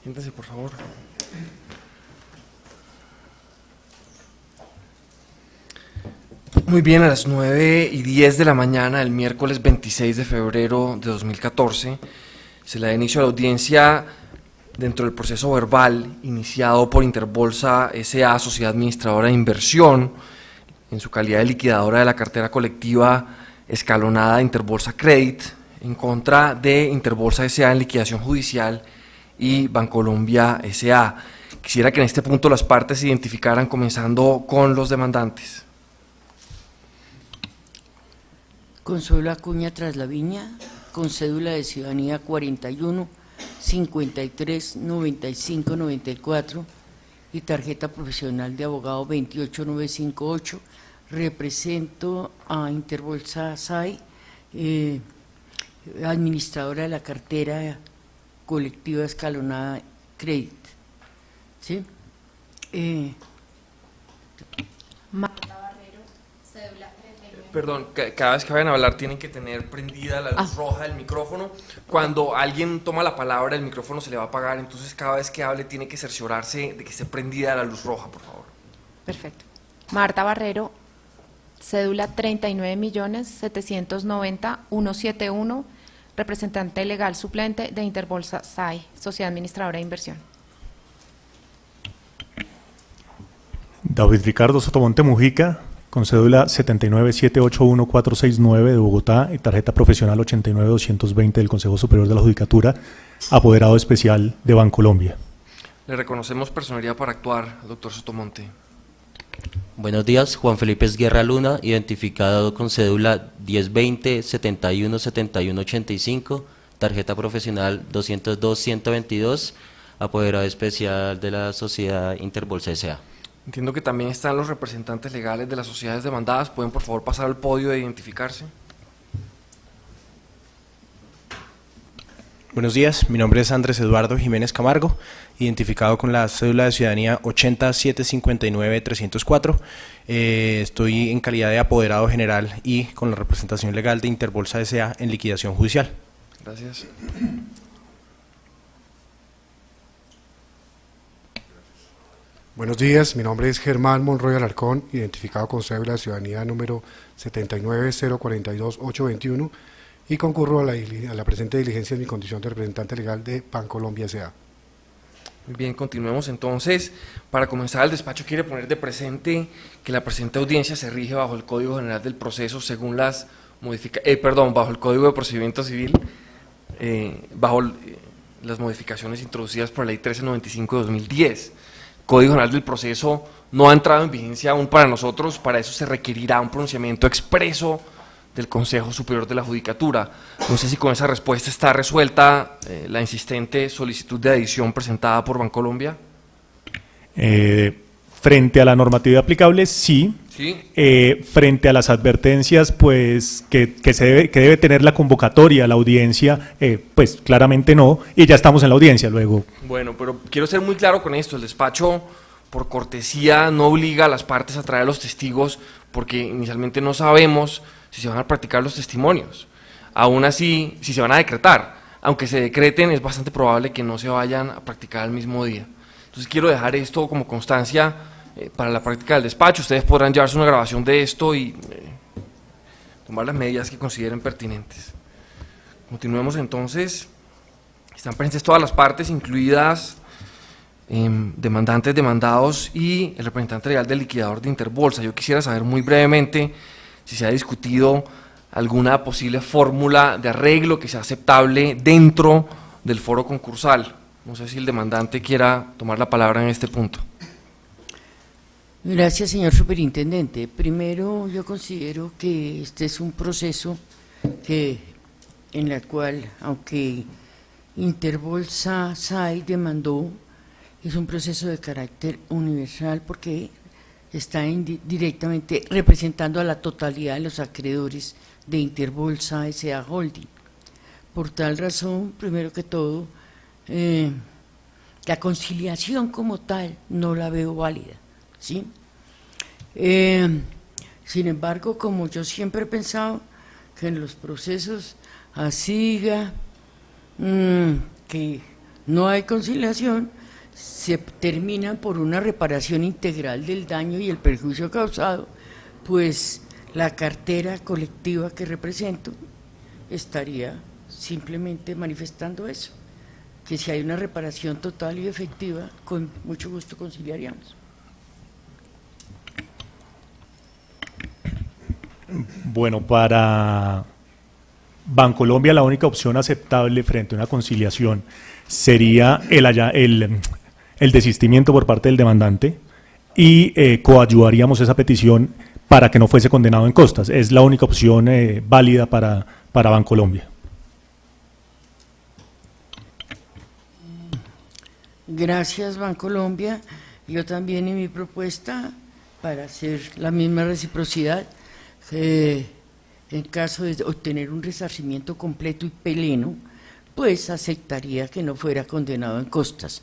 Siéntese, por favor. Muy bien, a las 9:10 de la mañana del miércoles 26 de febrero de 2014 se le da inicio a la audiencia dentro del proceso verbal iniciado por Interbolsa S.A., Sociedad Administradora de Inversión, en su calidad de liquidadora de la cartera colectiva escalonada de Interbolsa Credit, en contra de Interbolsa S.A. en liquidación judicial y Bancolombia S.A. Quisiera que en este punto las partes se identificaran, comenzando con los demandantes. Consuelo Acuña Traslaviña, con cédula de ciudadanía 41 53 95 94 y tarjeta profesional de abogado 28958. Represento a Interbolsa SAI, administradora de la cartera colectiva escalonada Credit. ¿Sí? Marta Barrero, cédula 39. Perdón, cada vez que vayan a hablar tienen que tener prendida la luz roja del micrófono. Cuando alguien toma la palabra, el micrófono se le va a apagar, entonces cada vez que hable tiene que cerciorarse de que esté prendida la luz roja, por favor. Perfecto. Marta Barrero, cédula 39.790.171, representante legal suplente de Interbolsa SAI, Sociedad Administradora de Inversión. David Ricardo Sotomonte Mujica, con cédula 79781469 de Bogotá y tarjeta profesional 89220 del Consejo Superior de la Judicatura, apoderado especial de Bancolombia. Le reconocemos personalidad para actuar, doctor Sotomonte. Buenos días, Juan Felipe Esguerra Luna, identificado con cédula 1020-717185, tarjeta profesional 202-122, apoderado especial de la Sociedad Interbolsa S.A. Entiendo que también están los representantes legales de las sociedades demandadas. ¿Pueden por favor pasar al podio e identificarse? Buenos días, mi nombre es Andrés Eduardo Jiménez Camargo, identificado con la cédula de ciudadanía 8759304. Estoy en calidad de apoderado general y con la representación legal de Interbolsa S.A. en liquidación judicial. Gracias. Buenos días, mi nombre es Germán Monroy Alarcón, identificado con cédula de ciudadanía número 79042821 y concurro a la presente diligencia en mi condición de representante legal de Bancolombia S.A. Muy bien, continuemos entonces. Para comenzar, el despacho quiere poner de presente que la presente audiencia se rige bajo el Código General del Proceso según las bajo el Código de Procedimiento Civil, bajo las modificaciones introducidas por la Ley 1395 de 2010. Código General del Proceso no ha entrado en vigencia aún para nosotros, para eso se requerirá un pronunciamiento expreso del Consejo Superior de la Judicatura. No sé si con esa respuesta está resuelta la insistente solicitud de adición presentada por Bancolombia. Frente a la normatividad aplicable, sí. ¿Sí? Frente a las advertencias, pues que debe tener la convocatoria, la audiencia, pues claramente no, y ya estamos en la audiencia luego. Bueno, pero quiero ser muy claro con esto. El despacho, por cortesía, no obliga a las partes a traer a los testigos porque inicialmente no sabemos si se van a practicar los testimonios. Aún así, si se van a decretar, aunque se decreten, es bastante probable que no se vayan a practicar el mismo día. Entonces quiero dejar esto como constancia para la práctica del despacho. Ustedes podrán llevarse una grabación de esto y tomar las medidas que consideren pertinentes. Continuemos entonces. Están presentes todas las partes, incluidas demandantes, demandados y el representante legal del liquidador de Interbolsa. Yo quisiera saber muy brevemente si se ha discutido alguna posible fórmula de arreglo que sea aceptable dentro del foro concursal. No sé si el demandante quiera tomar la palabra en este punto. Gracias, señor superintendente. Primero, yo considero que este es un proceso en el cual, aunque Interbolsa SAI demandó, es un proceso de carácter universal porque está directamente representando a la totalidad de los acreedores de Interbolsa S.A. Holding. Por tal razón, primero que todo, la conciliación como tal no la veo válida, ¿sí? Sin embargo, como yo siempre he pensado que en los procesos ASIGA, que no hay conciliación, se termina por una reparación integral del daño y el perjuicio causado, pues la cartera colectiva que represento estaría simplemente manifestando eso, que si hay una reparación total y efectiva, con mucho gusto conciliaríamos. Bueno, para Bancolombia la única opción aceptable frente a una conciliación sería el desistimiento por parte del demandante y coadyuvaríamos esa petición para que no fuese condenado en costas. Es la única opción válida para Bancolombia. Gracias, Bancolombia. Yo también en mi propuesta, para hacer la misma reciprocidad, en caso de obtener un resarcimiento completo y pleno, pues aceptaría que no fuera condenado en costas.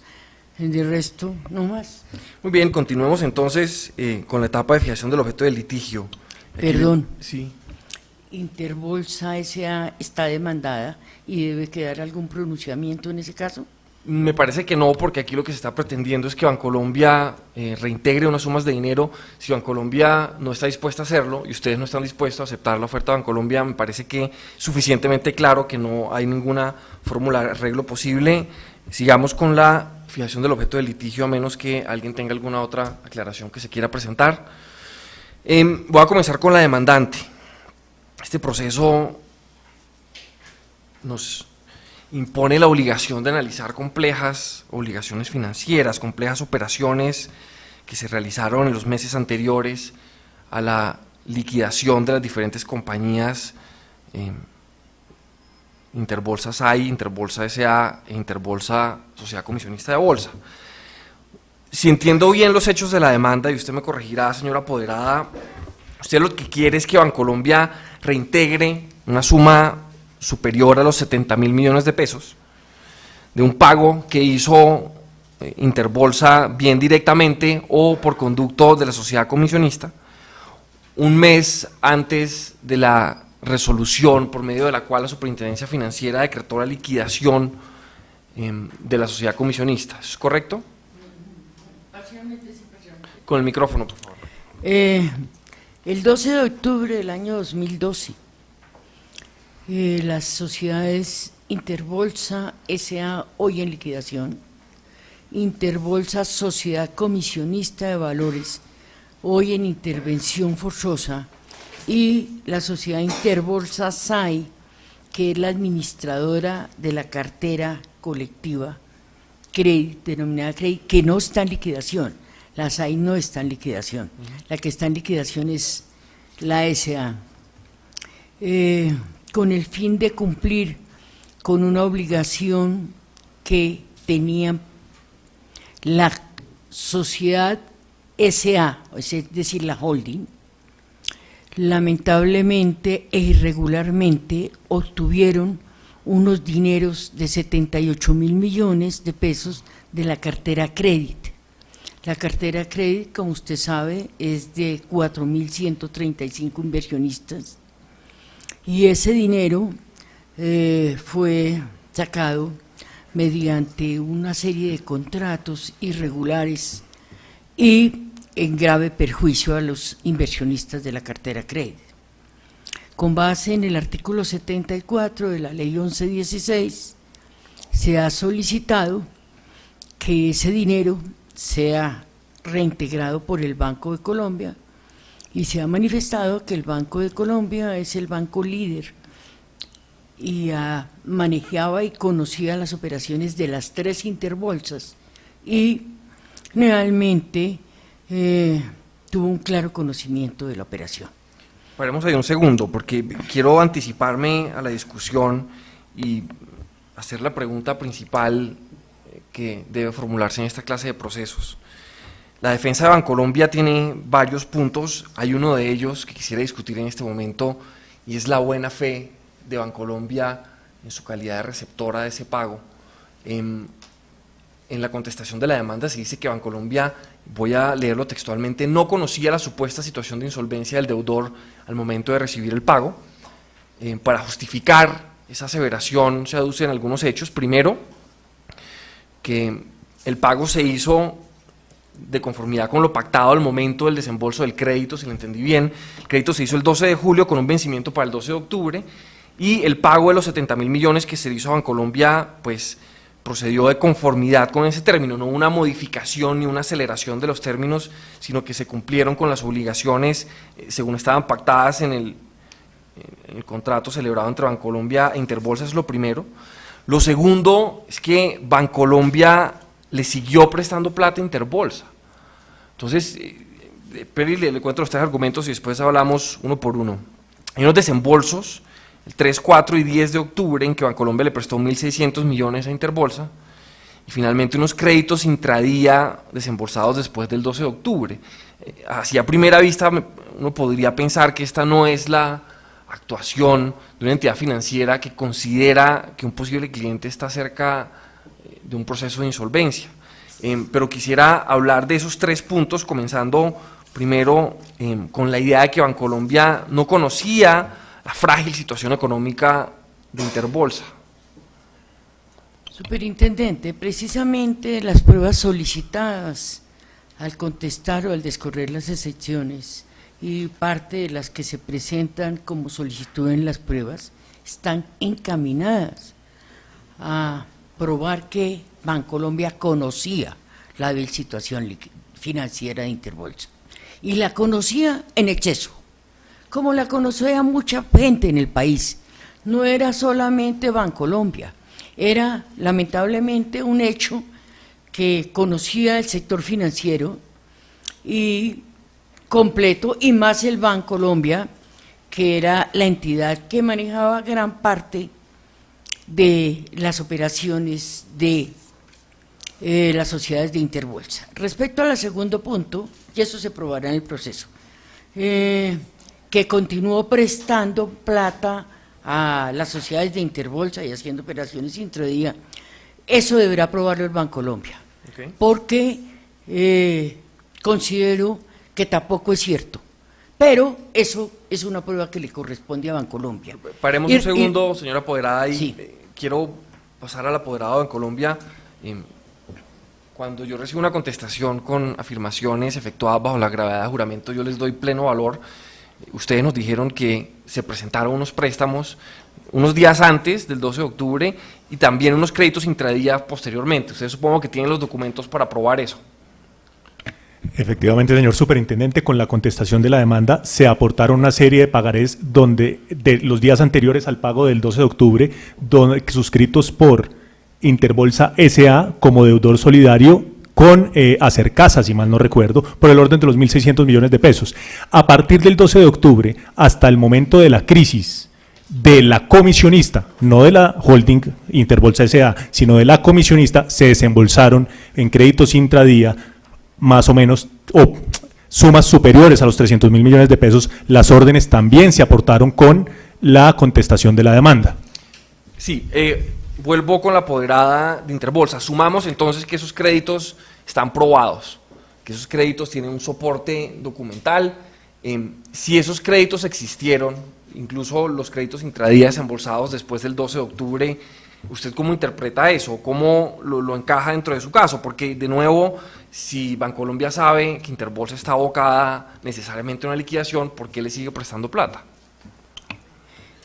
De resto, no más. Muy bien, continuemos entonces con la etapa de fijación del objeto del litigio. Aquí- Perdón. Sí. Interbolsa S.A. está demandada y debe quedar algún pronunciamiento en ese caso. Me parece que no, porque aquí lo que se está pretendiendo es que Bancolombia reintegre unas sumas de dinero. Si Bancolombia no está dispuesta a hacerlo y ustedes no están dispuestos a aceptar la oferta de Bancolombia, me parece que suficientemente claro que no hay ninguna fórmula de arreglo posible. Sigamos con la fijación del objeto del litigio, a menos que alguien tenga alguna otra aclaración que se quiera presentar. Voy a comenzar con la demandante. Este proceso nos impone la obligación de analizar complejas obligaciones financieras, complejas operaciones que se realizaron en los meses anteriores a la liquidación de las diferentes compañías Interbolsa SAI, Interbolsa SA e Interbolsa Sociedad Comisionista de Bolsa. Si entiendo bien los hechos de la demanda, y usted me corregirá, señora apoderada, usted lo que quiere es que Bancolombia reintegre una suma superior a los 70.000 millones de pesos de un pago que hizo Interbolsa bien directamente o por conducto de la sociedad comisionista un mes antes de la resolución por medio de la cual la Superintendencia Financiera decretó la liquidación de la sociedad comisionista. ¿Es correcto? Con el micrófono, por favor. El 12 de octubre del año 2012, las sociedades Interbolsa S.A., hoy en liquidación, Interbolsa Sociedad Comisionista de Valores, hoy en intervención forzosa, y la sociedad Interbolsa SAI, que es la administradora de la cartera colectiva denominada Credit, que no está en liquidación. La SAI no está en liquidación. La que está en liquidación es la S.A. Con el fin de cumplir con una obligación que tenía la sociedad S.A., es decir, la holding, lamentablemente e irregularmente obtuvieron unos dineros de 78.000 millones de pesos de la cartera Credit. La cartera Credit, como usted sabe, es de 4.135 inversionistas, y ese dinero fue sacado mediante una serie de contratos irregulares y en grave perjuicio a los inversionistas de la cartera Credit. Con base en el artículo 74 de la Ley 1116, se ha solicitado que ese dinero sea reintegrado por el Banco de Colombia, y se ha manifestado que el Banco de Colombia es el banco líder y manejaba y conocía las operaciones de las tres interbolsas y realmente tuvo un claro conocimiento de la operación. Paremos ahí un segundo, porque quiero anticiparme a la discusión y hacer la pregunta principal que debe formularse en esta clase de procesos. La defensa de Bancolombia tiene varios puntos, hay uno de ellos que quisiera discutir en este momento, y es la buena fe de Bancolombia en su calidad de receptora de ese pago. En la contestación de la demanda se dice que Bancolombia, voy a leerlo textualmente, no conocía la supuesta situación de insolvencia del deudor al momento de recibir el pago. Para justificar esa aseveración se aducen algunos hechos. Primero, que el pago se hizo de conformidad con lo pactado al momento del desembolso del crédito, si lo entendí bien. El crédito se hizo el 12 de julio con un vencimiento para el 12 de octubre y el pago de los 70.000 millones que se hizo a Bancolombia, pues procedió de conformidad con ese término, no una modificación ni una aceleración de los términos, sino que se cumplieron con las obligaciones según estaban pactadas en el contrato celebrado entre Bancolombia e Interbolsa. Es lo primero. Lo segundo es que Bancolombia le siguió prestando plata a Interbolsa. Entonces, Peri, le cuento los 3 argumentos y después hablamos uno por uno. Hay unos desembolsos, el 3, 4 y 10 de octubre, en que Bancolombia le prestó 1.600 millones a Interbolsa, y finalmente unos créditos intradía desembolsados después del 12 de octubre. Así a primera vista uno podría pensar que esta no es la actuación de una entidad financiera que considera que un posible cliente está cerca de un proceso de insolvencia. Pero quisiera hablar de esos 3 puntos, comenzando primero con la idea de que Bancolombia no conocía la frágil situación económica de Interbolsa. Superintendente, precisamente las pruebas solicitadas al contestar o al descorrer las excepciones y parte de las que se presentan como solicitud en las pruebas están encaminadas a probar que Bancolombia conocía la débil situación financiera de Interbolsa y la conocía en exceso, como la conocía mucha gente en el país. No era solamente Bancolombia, era lamentablemente un hecho que conocía el sector financiero y completo, y más el Bancolombia, que era la entidad que manejaba gran parte de las operaciones de las sociedades de Interbolsa. Respecto al segundo punto, y eso se probará en el proceso, que continuó prestando plata a las sociedades de Interbolsa y haciendo operaciones intradía, eso deberá probarlo el Bancolombia, porque considero que tampoco es cierto, pero eso es una prueba que le corresponde a Bancolombia. Paremos un segundo, señora apoderada, y sí. Quiero pasar al apoderado de Bancolombia. Cuando yo recibo una contestación con afirmaciones efectuadas bajo la gravedad de juramento, yo les doy pleno valor. Ustedes nos dijeron que se presentaron unos préstamos unos días antes del 12 de octubre y también unos créditos intradía posteriormente. Ustedes supongo que tienen los documentos para probar eso. Efectivamente, señor superintendente, con la contestación de la demanda se aportaron una serie de pagarés donde de los días anteriores al pago del 12 de octubre, suscritos por Interbolsa S.A. como deudor solidario con Acercasa, si mal no recuerdo, por el orden de los 1.600 millones de pesos. A partir del 12 de octubre hasta el momento de la crisis de la comisionista, no de la holding Interbolsa S.A., sino de la comisionista, se desembolsaron en créditos intradía más o menos, o sumas superiores a los 300.000 millones de pesos. Las órdenes también se aportaron con la contestación de la demanda. Sí, vuelvo con la apoderada de Interbolsa. Sumamos entonces que esos créditos están probados, que esos créditos tienen un soporte documental. Si esos créditos existieron, incluso los créditos intradía desembolsados después del 12 de octubre, ¿usted cómo interpreta eso? ¿Cómo lo encaja dentro de su caso? Porque, de nuevo, si Bancolombia sabe que Interbolsa está abocada necesariamente a una liquidación, ¿por qué le sigue prestando plata?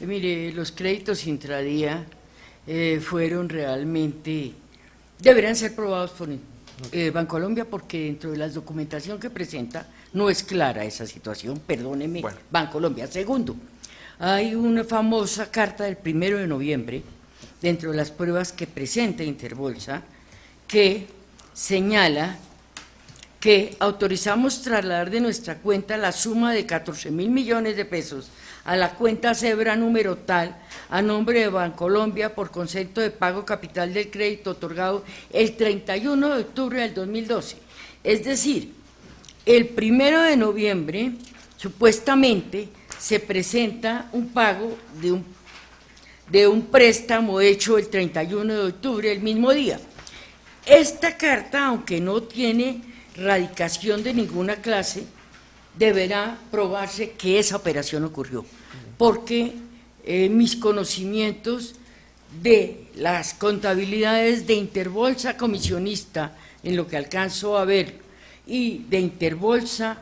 Mire, los créditos intradía fueron realmente, deberían ser probados por Bancolombia, porque dentro de la documentación que presenta no es clara esa situación, perdóneme, bueno. Bancolombia. Segundo, hay una famosa carta del 1 de noviembre, dentro de las pruebas que presenta Interbolsa, que señala que autorizamos trasladar de nuestra cuenta la suma de 14.000 millones de pesos a la cuenta cebra número tal, a nombre de Bancolombia, por concepto de pago capital del crédito otorgado el 31 de octubre del 2012. Es decir, el 1 de noviembre, supuestamente, se presenta un pago de un préstamo hecho el 31 de octubre, el mismo día. Esta carta, aunque no tiene radicación de ninguna clase, deberá probarse que esa operación ocurrió, porque mis conocimientos de las contabilidades de Interbolsa comisionista, en lo que alcanzo a ver, y de Interbolsa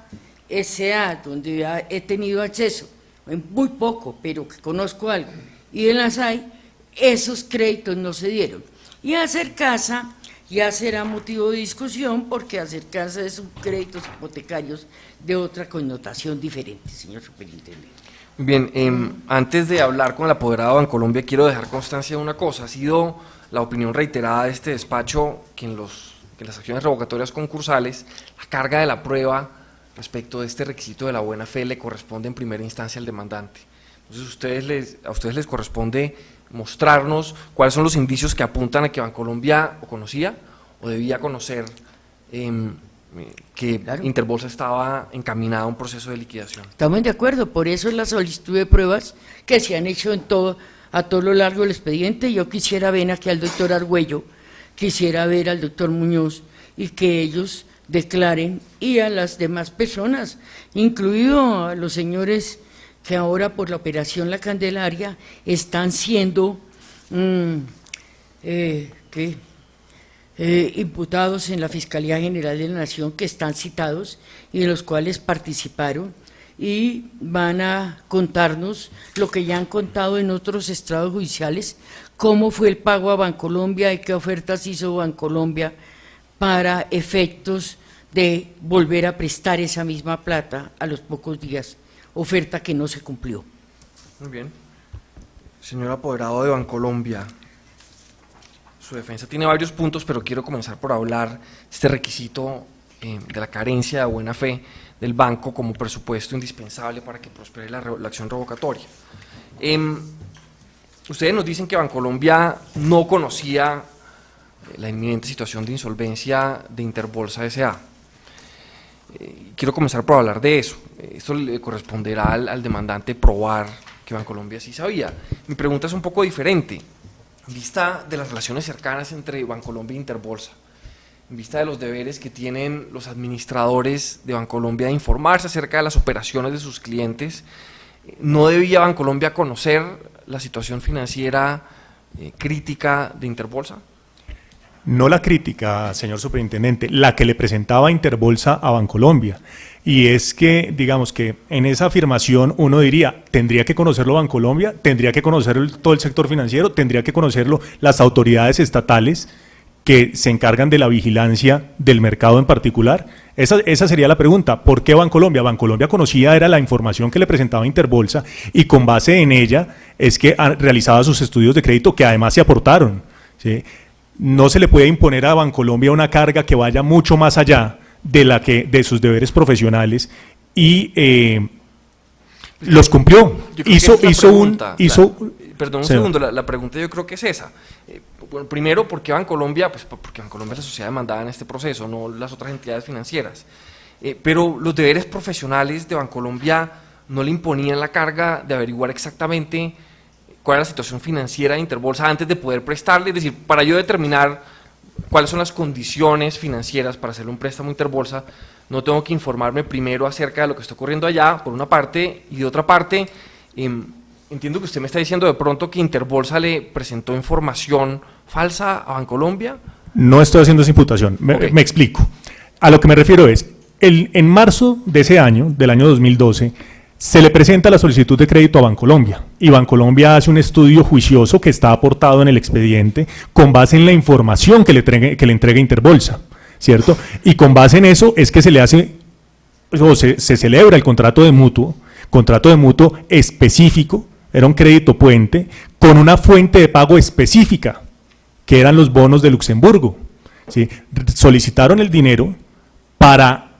S.A., donde he tenido acceso, muy poco, pero que conozco algo, y de la SAI, esos créditos no se dieron. Y Acercasa ya será motivo de discusión, porque Acercasa es un créditos hipotecarios de otra connotación diferente, señor superintendente. Bien, antes de hablar con el apoderado de Bancolombia, quiero dejar constancia de una cosa. Ha sido la opinión reiterada de este despacho que en las acciones revocatorias concursales, la carga de la prueba respecto de este requisito de la buena fe le corresponde en primera instancia al demandante. Entonces, a ustedes les corresponde mostrarnos cuáles son los indicios que apuntan a que Bancolombia o conocía o debía conocer que Claro. Interbolsa estaba encaminada a un proceso de liquidación. Estamos de acuerdo, por eso es la solicitud de pruebas que se han hecho a todo lo largo del expediente. Yo quisiera ver aquí al doctor Argüello, quisiera ver al doctor Muñoz, y que ellos declaren, y a las demás personas, incluido a los señores que ahora por la operación La Candelaria están siendo imputados en la Fiscalía General de la Nación, que están citados y de los cuales participaron, y van a contarnos lo que ya han contado en otros estrados judiciales, cómo fue el pago a Bancolombia y qué ofertas hizo Bancolombia para efectos de volver a prestar esa misma plata a los pocos días, oferta que no se cumplió. Muy bien. Señor apoderado de Bancolombia, su defensa tiene varios puntos, pero quiero comenzar por hablar de este requisito de la carencia de buena fe del banco como presupuesto indispensable para que prospere la acción revocatoria. Ustedes nos dicen que Bancolombia no conocía la inminente situación de insolvencia de Interbolsa S.A. Quiero comenzar por hablar de eso. Esto le corresponderá al demandante probar que Bancolombia sí sabía. Mi pregunta es un poco diferente. En vista de las relaciones cercanas entre Bancolombia e Interbolsa, en vista de los deberes que tienen los administradores de Bancolombia de informarse acerca de las operaciones de sus clientes, ¿no debía Bancolombia conocer la situación financiera crítica de Interbolsa? No la crítica, señor superintendente, la que le presentaba Interbolsa a Bancolombia. Y es que, digamos que en esa afirmación uno diría, tendría que conocerlo Bancolombia, tendría que conocerlo todo el sector financiero, tendría que conocerlo las autoridades estatales que se encargan de la vigilancia del mercado en particular. Esa sería la pregunta. ¿Por qué Bancolombia? Bancolombia conocía, era la información que le presentaba Interbolsa, y con base en ella es que realizaba sus estudios de crédito, que además se aportaron, ¿sí? No se le puede imponer a Bancolombia una carga que vaya mucho más allá de sus deberes profesionales, y los cumplió. Perdón un segundo, la pregunta yo creo que es esa. Bueno, primero, ¿por qué Bancolombia? Pues porque Bancolombia es la sociedad demandada en este proceso, no las otras entidades financieras. Pero los deberes profesionales de Bancolombia no le imponían la carga de averiguar exactamente cuál era la situación financiera de Interbolsa antes de poder prestarle. Es decir, para yo determinar cuáles son las condiciones financieras para hacerle un préstamo a Interbolsa, no tengo que informarme primero acerca de lo que está ocurriendo allá, por una parte, y de otra parte, entiendo que usted me está diciendo de pronto que Interbolsa le presentó información falsa a Bancolombia. No estoy haciendo esa imputación, me explico. A lo que me refiero es, en marzo de ese año, del año 2012, se le presenta la solicitud de crédito a Bancolombia, y Bancolombia hace un estudio juicioso que está aportado en el expediente con base en la información que le entrega Interbolsa, ¿cierto? Y con base en eso es que se le hace, o se celebra el contrato de mutuo específico, era un crédito puente, con una fuente de pago específica, que eran los bonos de Luxemburgo, ¿sí? Solicitaron el dinero para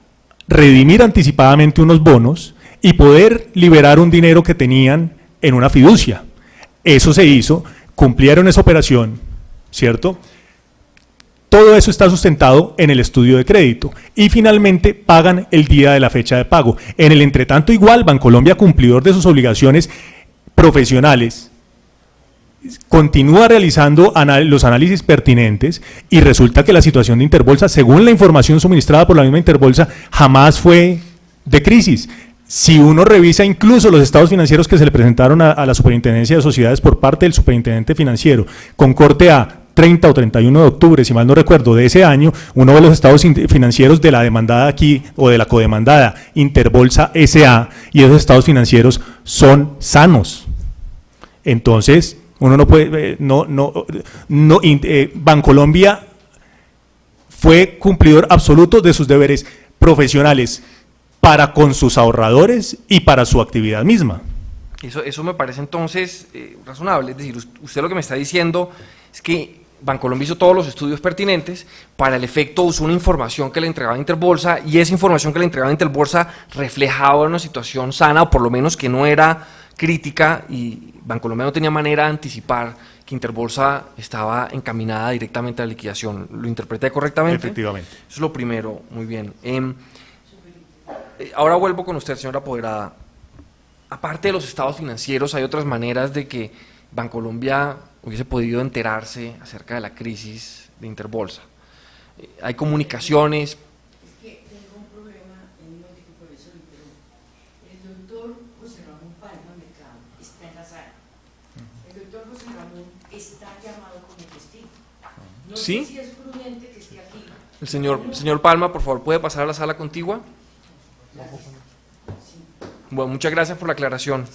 redimir anticipadamente unos bonos y poder liberar un dinero que tenían en una fiducia. Eso se hizo, cumplieron esa operación, ¿cierto? Todo eso está sustentado en el estudio de crédito, y finalmente pagan el día de la fecha de pago. En el entretanto, igual, Bancolombia, cumplidor de sus obligaciones profesionales, continúa realizando los análisis pertinentes, y resulta que la situación de Interbolsa, según la información suministrada por la misma Interbolsa, jamás fue de crisis. Si uno revisa incluso los estados financieros que se le presentaron a la Superintendencia de Sociedades por parte del Superintendente Financiero, con corte a 30 o 31 de octubre, si mal no recuerdo, de ese año, uno ve los estados financieros de la demandada aquí, o de la codemandada Interbolsa S.A., y esos estados financieros son sanos. Entonces, uno no puede, Bancolombia fue cumplidor absoluto de sus deberes profesionales para con sus ahorradores y para su actividad misma. Eso me parece entonces razonable. Es decir, usted lo que me está diciendo es que Bancolombia hizo todos los estudios pertinentes, para el efecto usó una información que le entregaba Interbolsa, y esa información que le entregaba Interbolsa reflejaba una situación sana, o por lo menos que no era crítica, y Bancolombia no tenía manera de anticipar que Interbolsa estaba encaminada directamente a la liquidación. ¿Lo interpreté correctamente? Efectivamente. Eso es lo primero, muy bien. Ahora vuelvo con usted, señora apoderada. Aparte de los estados financieros, ¿hay otras maneras de que Bancolombia hubiese podido enterarse acerca de la crisis de Interbolsa? ¿Hay comunicaciones? Es que tengo un problema, por eso lo interrumpo. El doctor José Ramón Palma Mercado está en la sala. El doctor José Ramón está llamado como testigo. No ¿Sí? sé si es prudente que esté aquí. El señor Palma, por favor, ¿puede pasar a la sala contigua? Bueno, muchas gracias por la aclaración.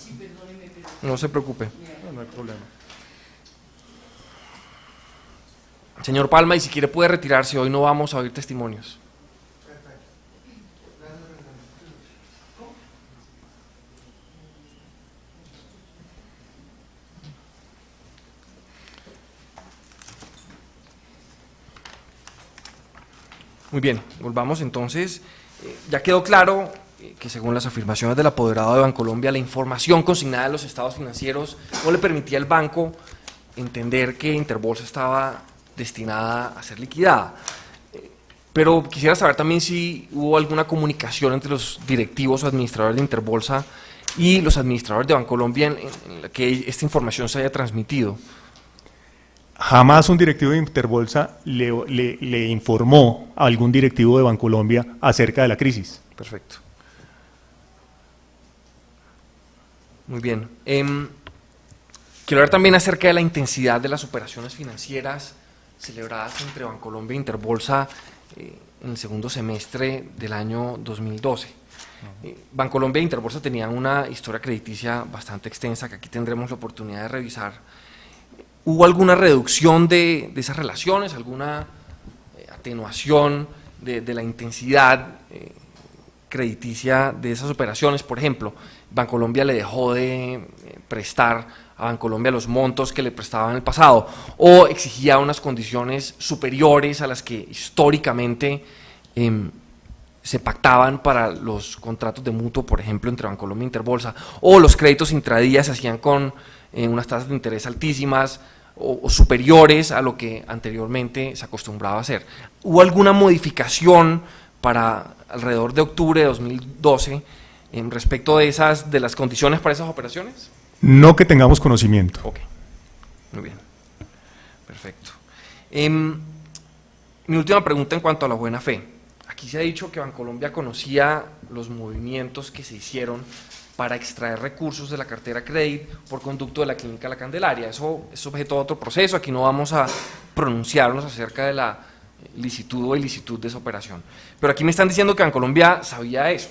No se preocupe. No hay problema. Señor Palma, y si quiere puede retirarse, hoy no vamos a oír testimonios. Muy bien, volvamos entonces. Ya quedó claro que según las afirmaciones del apoderado de Bancolombia, la información consignada de los estados financieros no le permitía al banco entender que Interbolsa estaba destinada a ser liquidada. Pero quisiera saber también si hubo alguna comunicación entre los directivos o administradores de Interbolsa y los administradores de Bancolombia en la que esta información se haya transmitido. Jamás un directivo de Interbolsa le informó a algún directivo de Bancolombia acerca de la crisis. Perfecto. Muy bien. Quiero hablar también acerca de la intensidad de las operaciones financieras celebradas entre Bancolombia e Interbolsa en el segundo semestre del año 2012. Bancolombia e Interbolsa tenían una historia crediticia bastante extensa que aquí tendremos la oportunidad de revisar. ¿Hubo alguna reducción de esas relaciones, alguna atenuación de la intensidad crediticia de esas operaciones? Por ejemplo, Bancolombia le dejó de prestar a Bancolombia los montos que le prestaba en el pasado, o exigía unas condiciones superiores a las que históricamente se pactaban para los contratos de mutuo, por ejemplo, entre Bancolombia e Interbolsa, o los créditos intradía se hacían con unas tasas de interés altísimas o superiores a lo que anteriormente se acostumbraba a hacer. ¿Hubo alguna modificación para alrededor de octubre de 2012 respecto de las condiciones para esas operaciones? No que tengamos conocimiento. Ok, muy bien, perfecto. Mi última pregunta en cuanto a la buena fe. Aquí se ha dicho que Bancolombia conocía los movimientos que se hicieron para extraer recursos de la cartera Credit por conducto de la Clínica La Candelaria. Eso es objeto de otro proceso, aquí no vamos a pronunciarnos acerca de la licitud o ilicitud de esa operación. Pero aquí me están diciendo que Bancolombia sabía eso.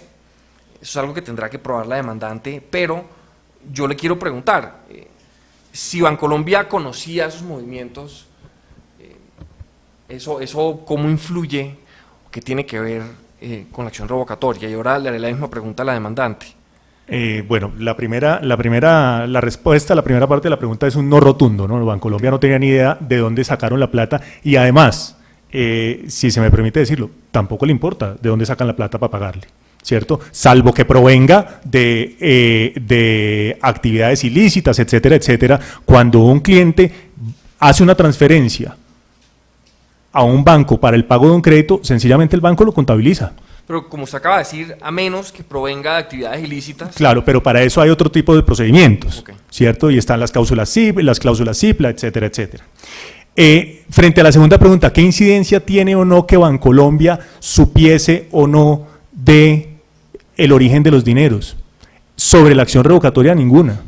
Eso es algo que tendrá que probar la demandante, pero yo le quiero preguntar, si Bancolombia conocía esos movimientos, eso ¿cómo influye? ¿Qué tiene que ver con la acción revocatoria? Y ahora le haré la misma pregunta a la demandante. Bueno, la respuesta a la primera parte de la pregunta es un no rotundo, ¿no? Bancolombia no tenía ni idea de dónde sacaron la plata, y además, si se me permite decirlo, tampoco le importa de dónde sacan la plata para pagarle, ¿cierto? Salvo que provenga de actividades ilícitas, etcétera, etcétera. Cuando un cliente hace una transferencia a un banco para el pago de un crédito, sencillamente el banco lo contabiliza. Pero como usted acaba de decir, a menos que provenga de actividades ilícitas. Claro, pero para eso hay otro tipo de procedimientos, Okay. ¿cierto? Y están las cláusulas CIPLA, etcétera, etcétera. Frente a la segunda pregunta, ¿qué incidencia tiene o no que Bancolombia supiese o no de el origen de los dineros. Sobre la acción revocatoria, ninguna.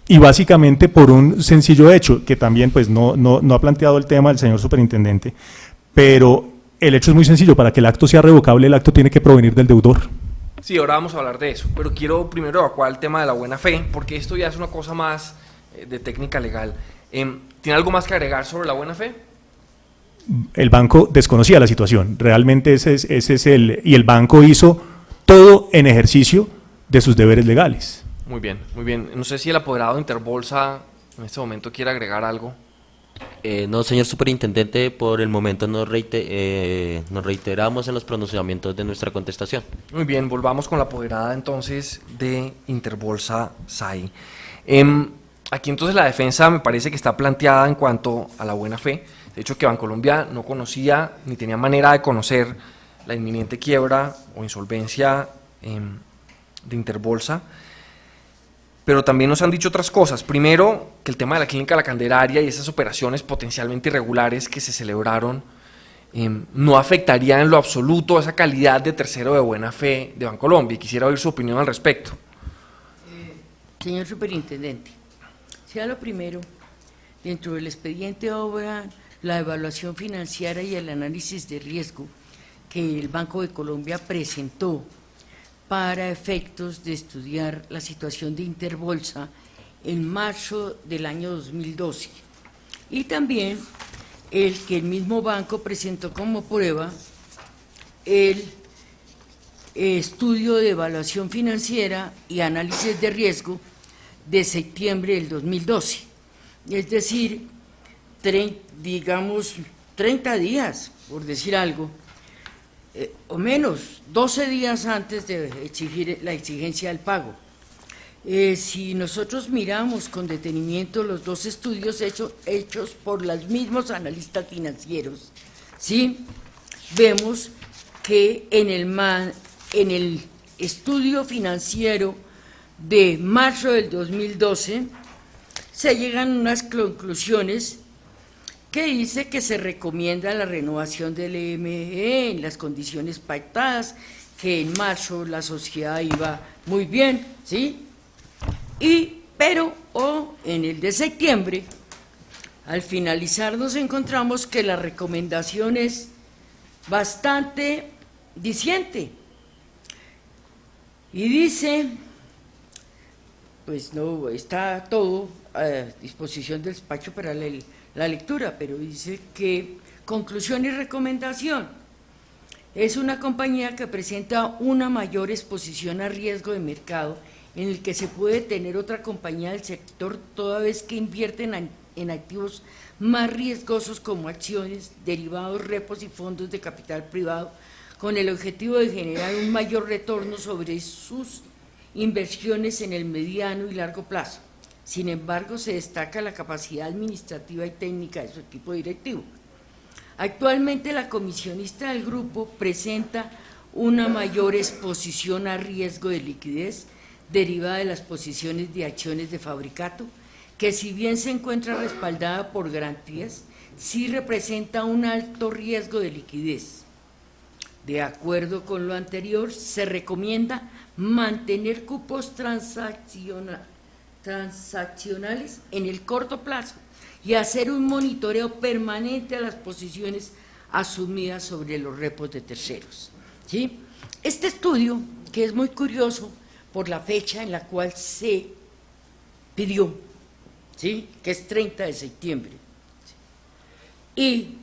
Y básicamente por un sencillo hecho, que también pues no ha planteado el tema el señor superintendente, pero el hecho es muy sencillo: para que el acto sea revocable, el acto tiene que provenir del deudor. Sí, ahora vamos a hablar de eso, pero quiero primero evacuar el tema de la buena fe, porque esto ya es una cosa más de técnica legal. ¿Tiene algo más que agregar sobre la buena fe? El banco desconocía la situación, realmente ese es y el banco hizo todo en ejercicio de sus deberes legales. Muy bien, muy bien. No sé si el apoderado de Interbolsa en este momento quiere agregar algo. No, señor superintendente, por el momento nos reiteramos en los pronunciamientos de nuestra contestación. Muy bien, volvamos con la apoderada entonces de Interbolsa SAI. Aquí entonces la defensa me parece que está planteada en cuanto a la buena fe. De hecho, que Bancolombia no conocía ni tenía manera de conocer la inminente quiebra o insolvencia de Interbolsa. Pero también nos han dicho otras cosas. Primero, que el tema de la clínica La Candelaria y esas operaciones potencialmente irregulares que se celebraron no afectaría en lo absoluto esa calidad de tercero de buena fe de Bancolombia. Y quisiera oír su opinión al respecto. Señor superintendente, sea lo primero, dentro del expediente obra la evaluación financiera y el análisis de riesgo que el Banco de Colombia presentó para efectos de estudiar la situación de Interbolsa en marzo del año 2012. Y también el que el mismo banco presentó como prueba el estudio de evaluación financiera y análisis de riesgo de septiembre del 2012. Es decir, 30 días, por decir algo, o menos, 12 días antes de exigir la exigencia del pago. Si nosotros miramos con detenimiento los dos estudios hechos por los mismos analistas financieros, ¿sí?, vemos que en el estudio financiero de marzo del 2012 se llegan a unas conclusiones que dice que se recomienda la renovación del EME en las condiciones pactadas, que en marzo la sociedad iba muy bien, ¿sí? Pero en el de septiembre, al finalizar nos encontramos que la recomendación es bastante diciente. Y dice, pues no está todo a disposición del despacho para la lectura, pero dice que conclusión y recomendación: es una compañía que presenta una mayor exposición a riesgo de mercado en el que se puede tener otra compañía del sector toda vez que invierten en activos más riesgosos como acciones, derivados, repos y fondos de capital privado, con el objetivo de generar un mayor retorno sobre sus inversiones en el mediano y largo plazo. Sin embargo, se destaca la capacidad administrativa y técnica de su equipo directivo. Actualmente, la comisionista del grupo presenta una mayor exposición a riesgo de liquidez derivada de las posiciones de acciones de Fabricato, que si bien se encuentra respaldada por garantías, sí representa un alto riesgo de liquidez. De acuerdo con lo anterior, se recomienda mantener cupos transaccionales en el corto plazo y hacer un monitoreo permanente a las posiciones asumidas sobre los repos de terceros, ¿sí? Este estudio, que es muy curioso por la fecha en la cual se pidió, ¿sí?, que es 30 de septiembre, ¿sí?, y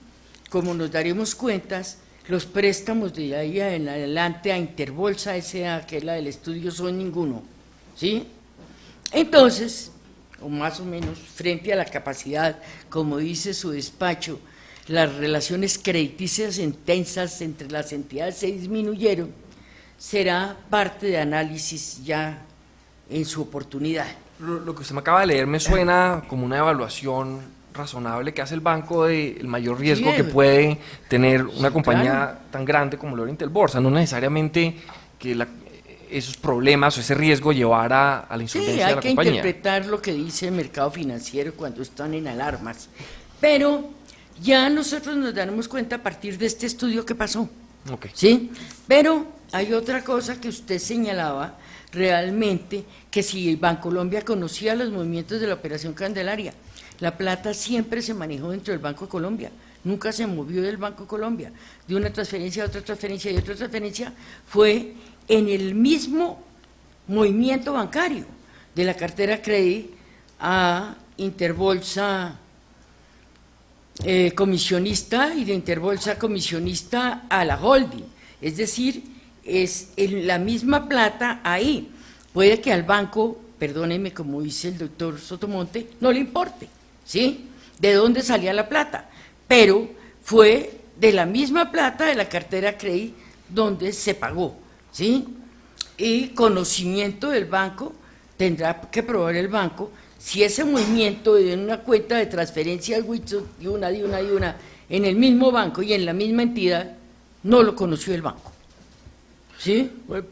como nos daremos cuentas, los préstamos de ahí en adelante a Interbolsa S.A., que es la del estudio, son ninguno, ¿sí? Entonces, o más o menos, frente a la capacidad, como dice su despacho, las relaciones crediticias intensas entre las entidades se disminuyeron, será parte de análisis ya en su oportunidad. Lo que usted me acaba de leer me suena como una evaluación razonable que hace el banco del mayor riesgo Sí, que puede tener una compañía claro, tan grande como lo era Interbolsa, no necesariamente que esos problemas o ese riesgo llevara a la Sí, insolvencia de hay la que compañía. interpretar lo que dice el mercado financiero cuando están en alarmas, pero ya nosotros nos daremos cuenta a partir de este estudio que pasó, Ok. ¿Sí? Pero hay otra cosa que usted señalaba realmente, que si Bancolombia conocía los movimientos de la Operación Candelaria, la plata siempre se manejó dentro del Banco de Colombia, nunca se movió del Banco de Colombia, de una transferencia a otra transferencia y otra transferencia, fue en el mismo movimiento bancario, de la cartera Credit a Interbolsa comisionista y de Interbolsa comisionista a la holding, es decir, es en la misma plata ahí. Puede que al banco, perdóneme como dice el doctor Sotomonte, no le importe, ¿sí? De dónde salía la plata, pero fue de la misma plata de la cartera Credit donde se pagó, ¿sí? Y conocimiento del banco, tendrá que probar el banco si ese movimiento de una cuenta de transferencia al Wilson de una en el mismo banco y en la misma entidad no lo conoció el banco. ¿Sí?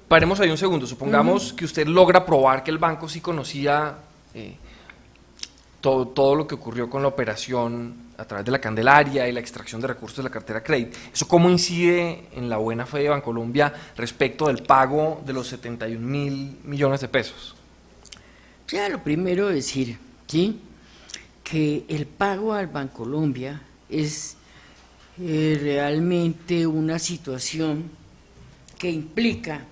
Paremos ahí un segundo. Supongamos que usted logra probar que el banco sí conocía todo lo que ocurrió con la operación a través de la Candelaria y la extracción de recursos de la cartera Credit. ¿Eso cómo incide en la buena fe de Bancolombia respecto del pago de los 71.000 millones de pesos? Ya lo primero decir, ¿sí?, que el pago al Bancolombia es realmente una situación que implica,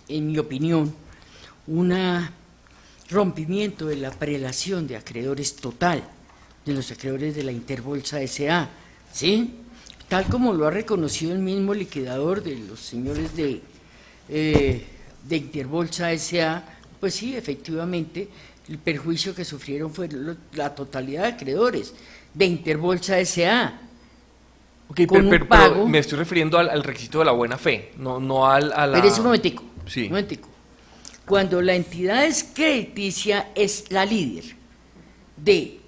en mi opinión, un rompimiento de la prelación de acreedores total, de los acreedores de la Interbolsa S.A., ¿sí?, tal como lo ha reconocido el mismo liquidador de los señores de Interbolsa S.A., pues sí, efectivamente, el perjuicio que sufrieron fue la totalidad de acreedores de Interbolsa S.A. Okay, pero me estoy refiriendo al requisito de la buena fe, no a la... Pero es un momentico, sí. un momentico. Cuando la entidad es crediticia, es la líder de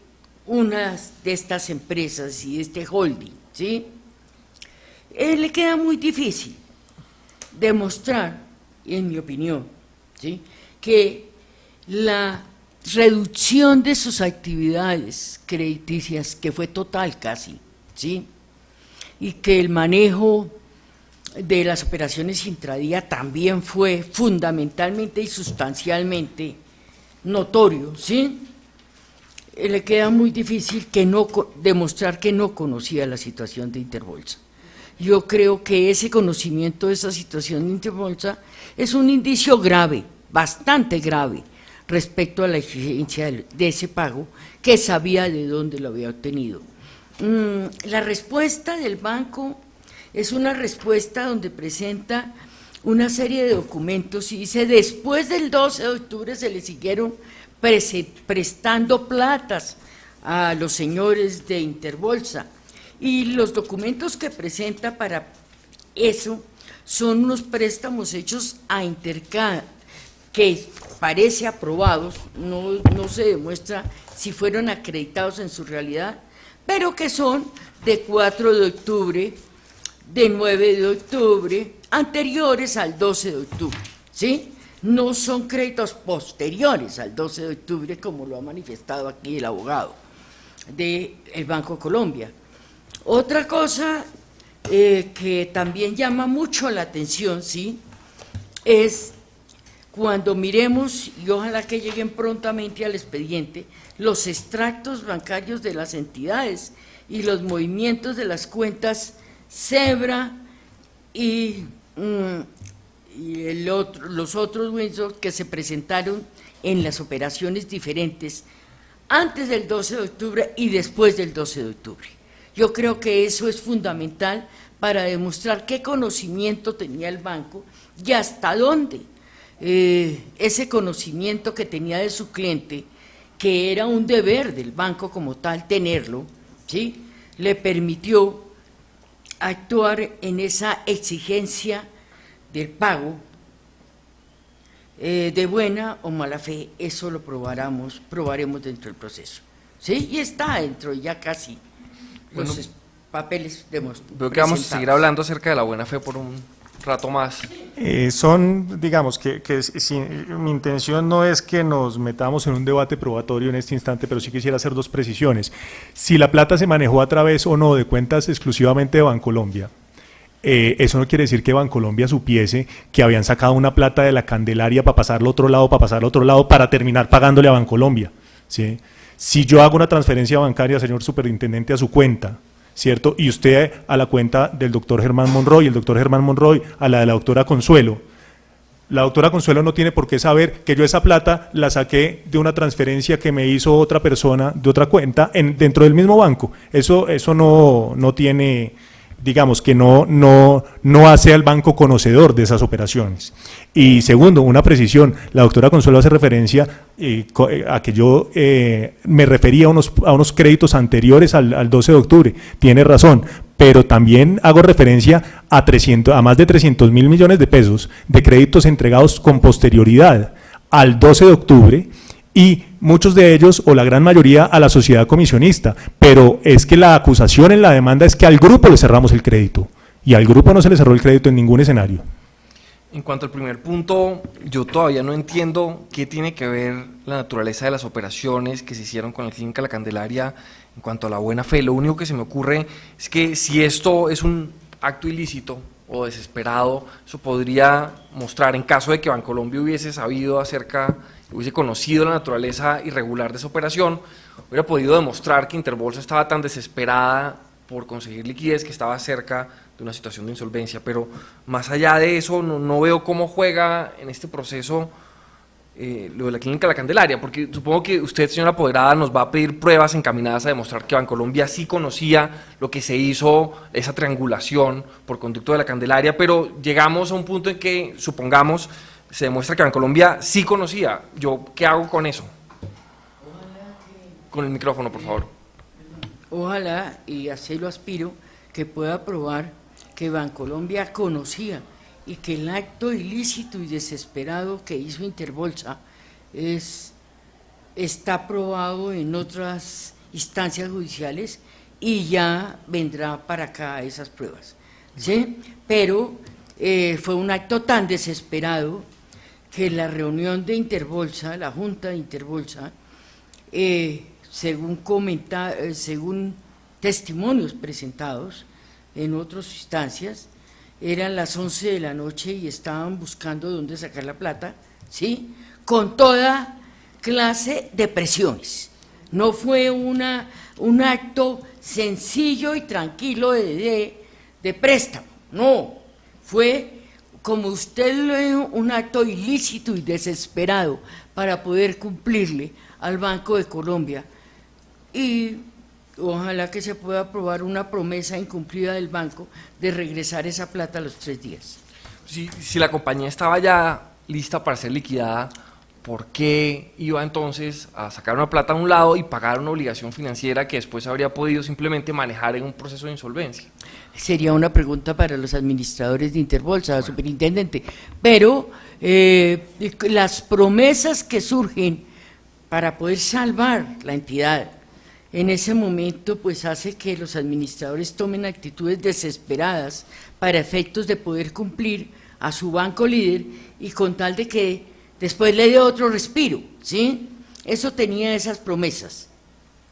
una de estas empresas y de este holding, ¿sí? Le queda muy difícil demostrar, en mi opinión, ¿sí?, que la reducción de sus actividades crediticias, que fue total casi, ¿sí?, y que el manejo de las operaciones intradía también fue fundamentalmente y sustancialmente notorio, ¿sí?, le queda muy difícil demostrar que no conocía la situación de Interbolsa. Yo creo que ese conocimiento de esa situación de Interbolsa es un indicio grave, bastante grave, respecto a la exigencia de ese pago, que sabía de dónde lo había obtenido. La respuesta del banco es una respuesta donde presenta una serie de documentos y dice: después del 12 de octubre se le siguieron prestando platas a los señores de Interbolsa, y los documentos que presenta para eso son unos préstamos hechos a Interca, que parece aprobados, no se demuestra si fueron acreditados en su realidad, pero que son de 4 de octubre, de 9 de octubre, anteriores al 12 de octubre, ¿sí? No son créditos posteriores al 12 de octubre, como lo ha manifestado aquí el abogado del Banco de Colombia. Otra cosa que también llama mucho la atención, ¿sí?, es cuando miremos, y ojalá que lleguen prontamente al expediente, los extractos bancarios de las entidades y los movimientos de las cuentas Zebra y los otros Windsor que se presentaron en las operaciones diferentes antes del 12 de octubre y después del 12 de octubre. Yo creo que eso es fundamental para demostrar qué conocimiento tenía el banco y hasta dónde ese conocimiento que tenía de su cliente, que era un deber del banco como tal tenerlo, ¿sí?, le permitió actuar en esa exigencia del pago de buena o mala fe. Eso lo probaremos dentro del proceso, ¿sí?, y está dentro ya casi los papeles demostrados. Veo que vamos a seguir hablando acerca de la buena fe por un rato más. Digamos mi intención no es que nos metamos en un debate probatorio en este instante, pero sí quisiera hacer dos precisiones. Si la plata se manejó a través o no de cuentas exclusivamente de Bancolombia, eso no quiere decir que Bancolombia supiese que habían sacado una plata de la Candelaria para pasarlo a otro lado, para terminar pagándole a Bancolombia, ¿sí? Si yo hago una transferencia bancaria, señor superintendente, a su cuenta, ¿cierto? Y usted a la cuenta del doctor Germán Monroy, el doctor Germán Monroy a la de la doctora Consuelo. La doctora Consuelo no tiene por qué saber que yo esa plata la saqué de una transferencia que me hizo otra persona de otra cuenta dentro del mismo banco. Eso no tiene, digamos que no hace al banco conocedor de esas operaciones. Y segundo, una precisión, la doctora Consuelo hace referencia a que yo me refería a unos créditos anteriores al 12 de octubre, tiene razón, pero también hago referencia a más de 300.000 millones de pesos de créditos entregados con posterioridad al 12 de octubre, y muchos de ellos, o la gran mayoría, a la sociedad comisionista, pero es que la acusación en la demanda es que al grupo le cerramos el crédito, y al grupo no se le cerró el crédito en ningún escenario. En cuanto al primer punto, yo todavía no entiendo qué tiene que ver la naturaleza de las operaciones que se hicieron con la Clínica La Candelaria en cuanto a la buena fe. Lo único que se me ocurre es que si esto es un acto ilícito o desesperado, eso podría mostrar, en caso de que Bancolombia hubiese sabido hubiese conocido la naturaleza irregular de esa operación, hubiera podido demostrar que Interbolsa estaba tan desesperada por conseguir liquidez que estaba cerca de una situación de insolvencia. Pero más allá de eso, no veo cómo juega en este proceso lo de la Clínica La Candelaria, porque supongo que usted, señora apoderada, nos va a pedir pruebas encaminadas a demostrar que Bancolombia sí conocía lo que se hizo, esa triangulación por conducto de La Candelaria, pero llegamos a un punto en que, supongamos, se demuestra que Bancolombia sí conocía. ¿Yo qué hago con eso? Con el micrófono, por favor. Ojalá, y así lo aspiro, que pueda probar que Bancolombia conocía y que el acto ilícito y desesperado que hizo Interbolsa está probado en otras instancias judiciales y ya vendrá para acá esas pruebas, ¿sí? Pero fue un acto tan desesperado que la reunión de Interbolsa, la Junta de Interbolsa, según testimonios presentados en otras instancias, eran las 11 de la noche y estaban buscando dónde sacar la plata, ¿sí? Con toda clase de presiones. No fue un acto sencillo y tranquilo de préstamo, no, fue, como usted lo dijo, un acto ilícito y desesperado para poder cumplirle al Banco de Colombia, y ojalá que se pueda aprobar una promesa incumplida del banco de regresar esa plata a los 3 días. Si la compañía estaba ya lista para ser liquidada, ¿por qué iba entonces a sacar una plata a un lado y pagar una obligación financiera que después habría podido simplemente manejar en un proceso de insolvencia? Sería una pregunta para los administradores de Interbolsa, superintendente, pero las promesas que surgen para poder salvar la entidad en ese momento, pues hace que los administradores tomen actitudes desesperadas para efectos de poder cumplir a su banco líder y con tal de que después le dé otro respiro, ¿sí? Eso tenía esas promesas,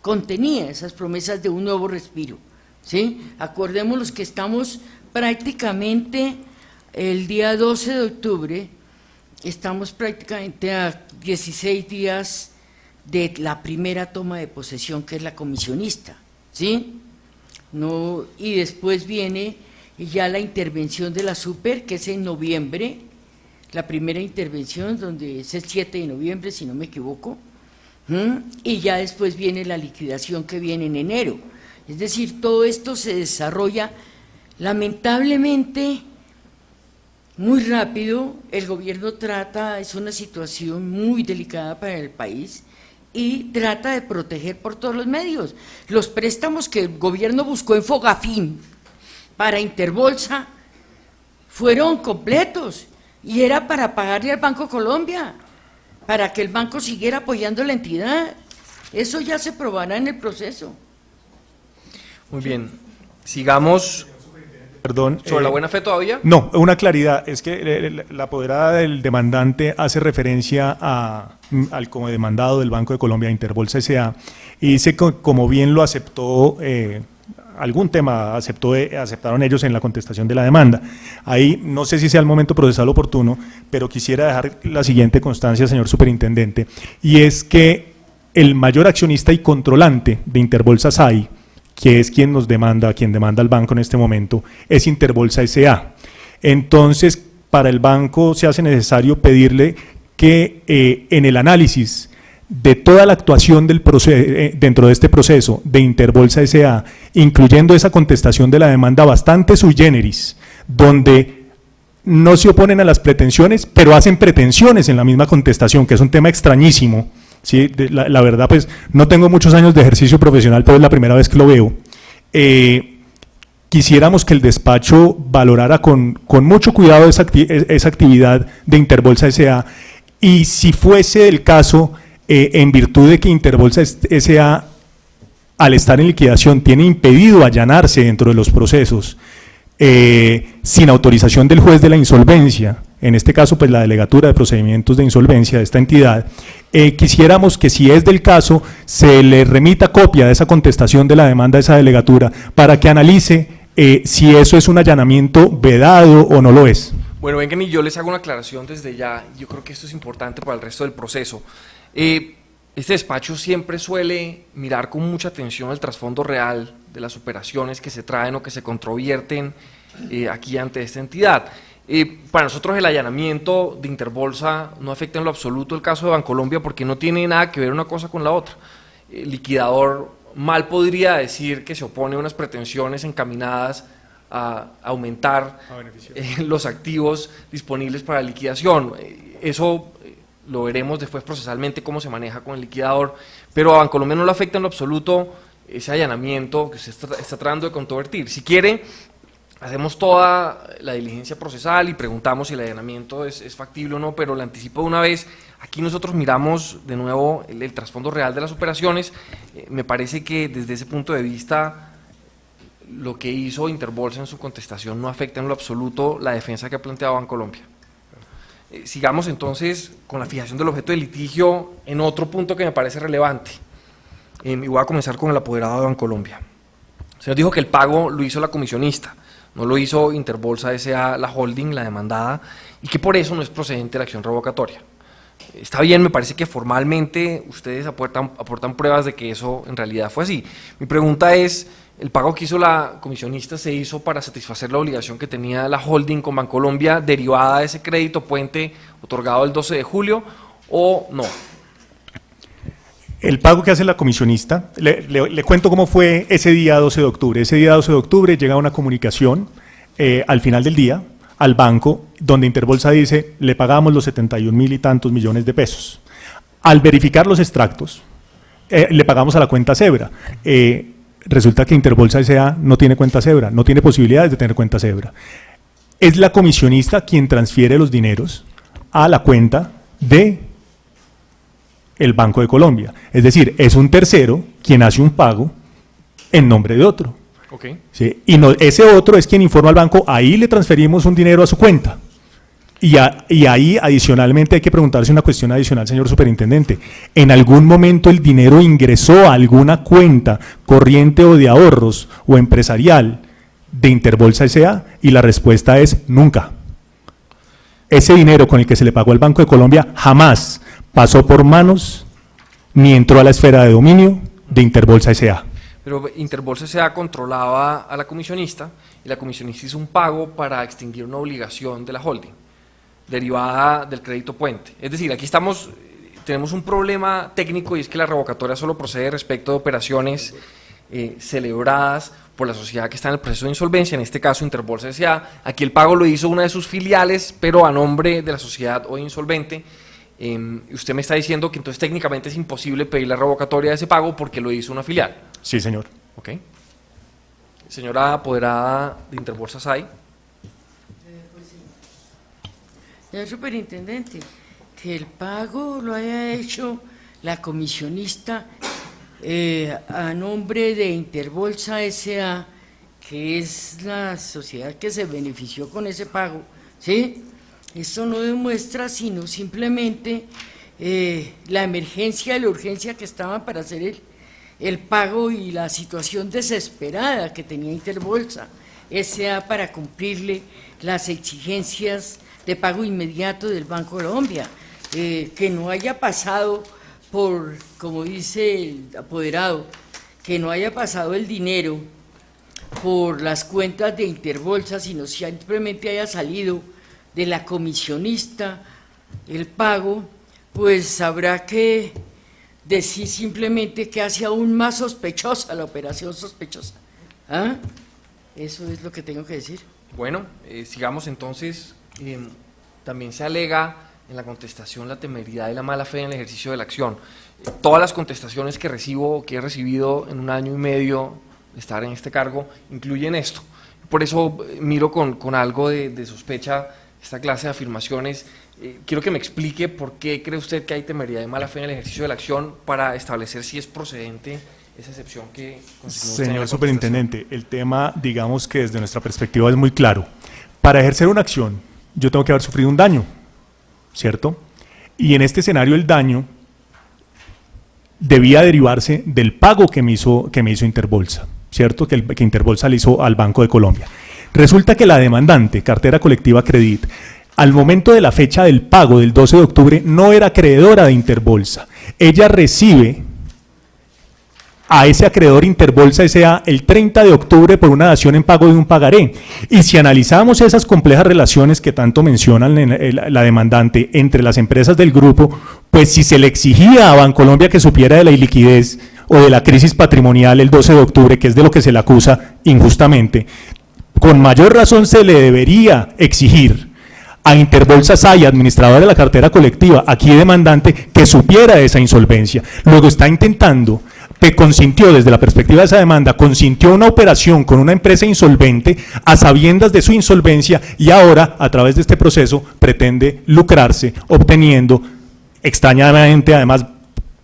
contenía esas promesas de un nuevo respiro, ¿sí? Acordémonos que estamos prácticamente el día 12 de octubre, estamos prácticamente a 16 días de la primera toma de posesión, que es la comisionista, ¿sí? No, y después viene ya la intervención de la super, que es en noviembre, la primera intervención, donde es el 7 de noviembre, si no me equivoco, y ya después viene la liquidación que viene en enero. Es decir, todo esto se desarrolla lamentablemente muy rápido. El gobierno es una situación muy delicada para el país, y trata de proteger por todos los medios. Los préstamos que el gobierno buscó en Fogafín para Interbolsa fueron completos y era para pagarle al Banco Colombia, para que el banco siguiera apoyando la entidad. Eso ya se probará en el proceso. Muy bien, sigamos. Perdón. ¿Sobre la buena fe todavía? No, una claridad, es que la apoderada del demandante hace referencia al como demandado del Banco de Colombia, Interbolsa S.A., y dice que, como bien lo aceptó algún tema aceptaron ellos en la contestación de la demanda. Ahí no sé si sea el momento procesal oportuno, pero quisiera dejar la siguiente constancia, señor superintendente, y es que el mayor accionista y controlante de Interbolsa SAI, que es quien demanda al banco en este momento, es Interbolsa S.A. Entonces, para el banco se hace necesario pedirle que en el análisis de toda la actuación dentro de este proceso de Interbolsa S.A., incluyendo esa contestación de la demanda bastante sui generis, donde no se oponen a las pretensiones, pero hacen pretensiones en la misma contestación, que es un tema extrañísimo. ¿Sí? La verdad, pues, no tengo muchos años de ejercicio profesional, pero es la primera vez que lo veo. Quisiéramos que el despacho valorara con mucho cuidado esa actividad de Interbolsa S.A., y si fuese el caso, en virtud de que Interbolsa S.A., al estar en liquidación, tiene impedido allanarse dentro de los procesos sin autorización del juez de la insolvencia, en este caso pues la delegatura de procedimientos de insolvencia de esta entidad, quisiéramos que, si es del caso, se le remita copia de esa contestación de la demanda a esa delegatura para que analice si eso es un allanamiento vedado o no lo es. Bueno, vengan, y yo les hago una aclaración desde ya. Yo creo que esto es importante para el resto del proceso. Este despacho siempre suele mirar con mucha atención el trasfondo real de las operaciones que se traen o que se controvierten aquí ante esta entidad. Para nosotros el allanamiento de Interbolsa no afecta en lo absoluto el caso de Bancolombia, porque no tiene nada que ver una cosa con la otra. El liquidador mal podría decir que se opone a unas pretensiones encaminadas a aumentar los activos disponibles para liquidación. Eso lo veremos después procesalmente cómo se maneja con el liquidador, pero a Bancolombia no le afecta en lo absoluto ese allanamiento que se está tratando de controvertir. Si quiere, hacemos toda la diligencia procesal y preguntamos si el allanamiento es factible o no, pero le anticipo de una vez, aquí nosotros miramos de nuevo el trasfondo real de las operaciones. Me parece que desde ese punto de vista lo que hizo Interbolsa en su contestación no afecta en lo absoluto la defensa que ha planteado Bancolombia. Sigamos entonces con la fijación del objeto de litigio en otro punto que me parece relevante. Y voy a comenzar con el apoderado de Bancolombia. El señor dijo que el pago lo hizo la comisionista, no lo hizo Interbolsa S.A., la holding, la demandada, y que por eso no es procedente la acción revocatoria. Está bien, me parece que formalmente ustedes aportan pruebas de que eso en realidad fue así. Mi pregunta es, ¿el pago que hizo la comisionista se hizo para satisfacer la obligación que tenía la holding con Bancolombia derivada de ese crédito puente otorgado el 12 de julio o no? El pago que hace la comisionista, le cuento cómo fue ese día 12 de octubre. Ese día 12 de octubre llega una comunicación al final del día al banco, donde Interbolsa dice, le pagamos los 71.000 y tantos millones de pesos. Al verificar los extractos, le pagamos a la cuenta Zebra. Resulta que Interbolsa S.A. no tiene cuenta Zebra, no tiene posibilidades de tener cuenta Zebra. Es la comisionista quien transfiere los dineros a la cuenta de el Banco de Colombia. Es decir, es un tercero quien hace un pago en nombre de otro. Okay. ¿Sí? Y no, ese otro es quien informa al banco, ahí le transferimos un dinero a su cuenta. Y ahí adicionalmente hay que preguntarse una cuestión adicional, señor superintendente. ¿En algún momento el dinero ingresó a alguna cuenta corriente o de ahorros o empresarial de Interbolsa S.A.? Y la respuesta es nunca. Ese dinero con el que se le pagó al Banco de Colombia jamás pasó por manos ni entró a la esfera de dominio de Interbolsa S.A. Pero Interbolsa S.A. controlaba a la comisionista y la comisionista hizo un pago para extinguir una obligación de la holding derivada del crédito puente. Es decir, aquí tenemos un problema técnico, y es que la revocatoria solo procede respecto de operaciones celebradas por la sociedad que está en el proceso de insolvencia, en este caso Interbolsa S.A. Aquí el pago lo hizo una de sus filiales, pero a nombre de la sociedad hoy insolvente. Usted me está diciendo que entonces técnicamente es imposible pedir la revocatoria de ese pago porque lo hizo una filial. Sí, señor. Ok. Señora apoderada de Interbolsa SAI. Señor superintendente, que el pago lo haya hecho la comisionista a nombre de Interbolsa S.A., que es la sociedad que se benefició con ese pago, ¿sí? Esto no demuestra sino simplemente la emergencia y la urgencia que estaban para hacer el pago y la situación desesperada que tenía Interbolsa S.A. para cumplirle las exigencias de pago inmediato del Banco Colombia, que no haya pasado por, como dice el apoderado, que no haya pasado el dinero por las cuentas de Interbolsa, sino simplemente haya salido de la comisionista el pago, pues habrá que decir simplemente que hace aún más sospechosa la operación sospechosa. ¿Ah? Eso es lo que tengo que decir. Bueno, sigamos entonces. También se alega en la contestación la temeridad y la mala fe en el ejercicio de la acción. Todas las contestaciones que recibo, que he recibido en 1 año y medio de estar en este cargo, incluyen esto. Por eso miro con algo de sospecha esta clase de afirmaciones. Quiero que me explique por qué cree usted que hay temeridad y mala fe en el ejercicio de la acción para establecer si es procedente esa excepción que consignó usted en la Señor contestación. superintendente, el tema, digamos que desde nuestra perspectiva es muy claro. Para ejercer una acción, yo tengo que haber sufrido un daño, ¿cierto? Y en este escenario el daño debía derivarse del pago que me hizo Interbolsa, ¿cierto? Que Interbolsa le hizo al Banco de Colombia. Resulta que la demandante, Cartera Colectiva Credit, al momento de la fecha del pago del 12 de octubre no era acreedora de Interbolsa. Ella recibe a ese acreedor Interbolsa S.A. el 30 de octubre por una dación en pago de un pagaré. Y si analizamos esas complejas relaciones que tanto mencionan la demandante entre las empresas del grupo, pues si se le exigía a Bancolombia que supiera de la iliquidez o de la crisis patrimonial el 12 de octubre, que es de lo que se le acusa injustamente, con mayor razón se le debería exigir a Interbolsa S.A., administradora de la cartera colectiva, aquí demandante, que supiera de esa insolvencia. Luego está intentando, que consintió desde la perspectiva de esa demanda, consintió una operación con una empresa insolvente a sabiendas de su insolvencia y ahora, a través de este proceso, pretende lucrarse, obteniendo, extrañamente, además,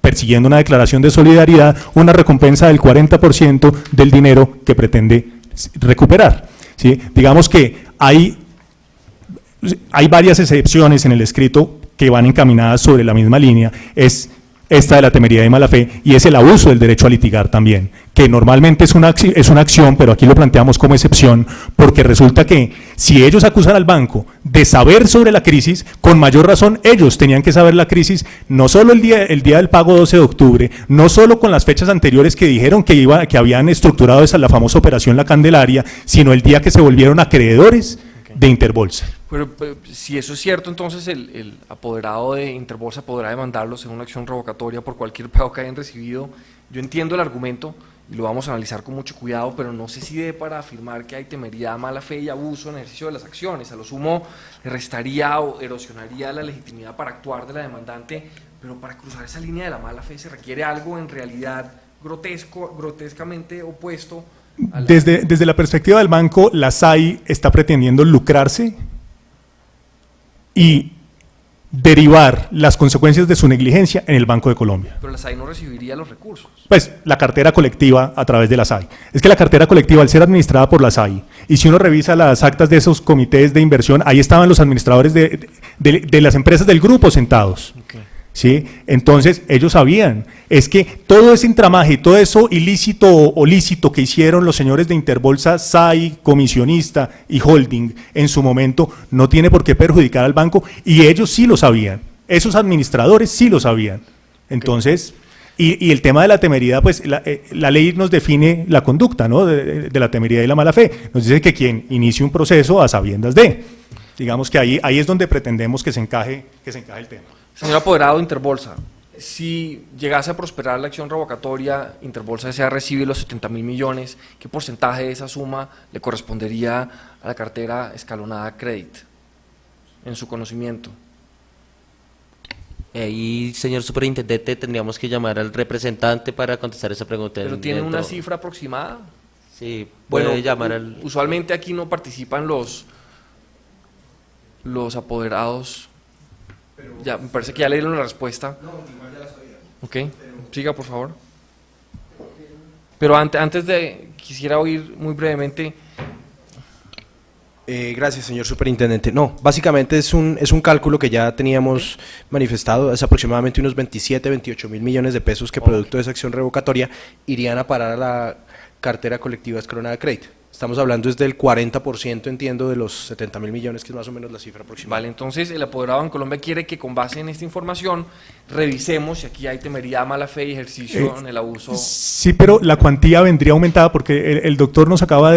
persiguiendo una declaración de solidaridad, una recompensa del 40% del dinero que pretende recuperar. ¿Sí? Digamos que hay varias excepciones en el escrito que van encaminadas sobre la misma línea, es esta de la temeridad y mala fe, y es el abuso del derecho a litigar también, que normalmente es una acción, pero aquí lo planteamos como excepción, porque resulta que si ellos acusan al banco de saber sobre la crisis, con mayor razón ellos tenían que saber la crisis, no solo el día del pago 12 de octubre, no solo con las fechas anteriores que dijeron que habían estructurado la famosa operación La Candelaria, sino el día que se volvieron acreedores de Interbolsa. Pero si eso es cierto, entonces el apoderado de Interbolsa podrá demandarlos en una acción revocatoria por cualquier pago que hayan recibido. Yo entiendo el argumento y lo vamos a analizar con mucho cuidado, pero no sé si dé para afirmar que hay temeridad, mala fe y abuso en el ejercicio de las acciones. A lo sumo le restaría o erosionaría la legitimidad para actuar de la demandante, pero para cruzar esa línea de la mala fe se requiere algo en realidad grotescamente opuesto a la... Desde la perspectiva del banco, la SAI está pretendiendo lucrarse y derivar las consecuencias de su negligencia en el Banco de Colombia. Pero la SAI no recibiría los recursos. Pues la cartera colectiva a través de la SAI. Es que la cartera colectiva, al ser administrada por la SAI, y si uno revisa las actas de esos comités de inversión, ahí estaban los administradores de las empresas del grupo sentados. Okay. ¿Sí? Entonces ellos sabían, es que todo ese entramaje y todo eso ilícito o lícito que hicieron los señores de Interbolsa, SAI, comisionista y holding en su momento no tiene por qué perjudicar al banco, y ellos sí lo sabían, esos administradores sí lo sabían. Entonces, y el tema de la temeridad, pues la ley nos define la conducta, ¿no? de la temeridad y la mala fe, nos dice que quien inicie un proceso a sabiendas de, digamos que ahí es donde pretendemos que se encaje el tema. Señor apoderado de Interbolsa, si llegase a prosperar la acción revocatoria, Interbolsa S.A. recibe los 70.000 millones, ¿qué porcentaje de esa suma le correspondería a la cartera escalonada Credit, en su conocimiento? Y señor superintendente, tendríamos que llamar al representante para contestar esa pregunta. ¿Pero tiene una cifra aproximada? Sí, puede llamar al... Usualmente aquí no participan los apoderados. Ya, me parece que ya le dieron la respuesta. No, igual ya la sabía. Ok, siga por favor. Pero antes de, quisiera oír muy brevemente, Gracias, señor superintendente. No, básicamente es un cálculo que ya teníamos manifestado, es aproximadamente unos 27, 28 mil millones de pesos que producto de esa acción revocatoria irían a parar a la cartera colectiva escalonada de crédito. Estamos hablando es del 40%, entiendo, de los 70 mil millones, que es más o menos la cifra aproximada. Vale, entonces el apoderado en Colombia quiere que con base en esta información revisemos si aquí hay temeridad, mala fe y ejercicio en el abuso. Sí, pero la cuantía vendría aumentada porque el doctor nos acaba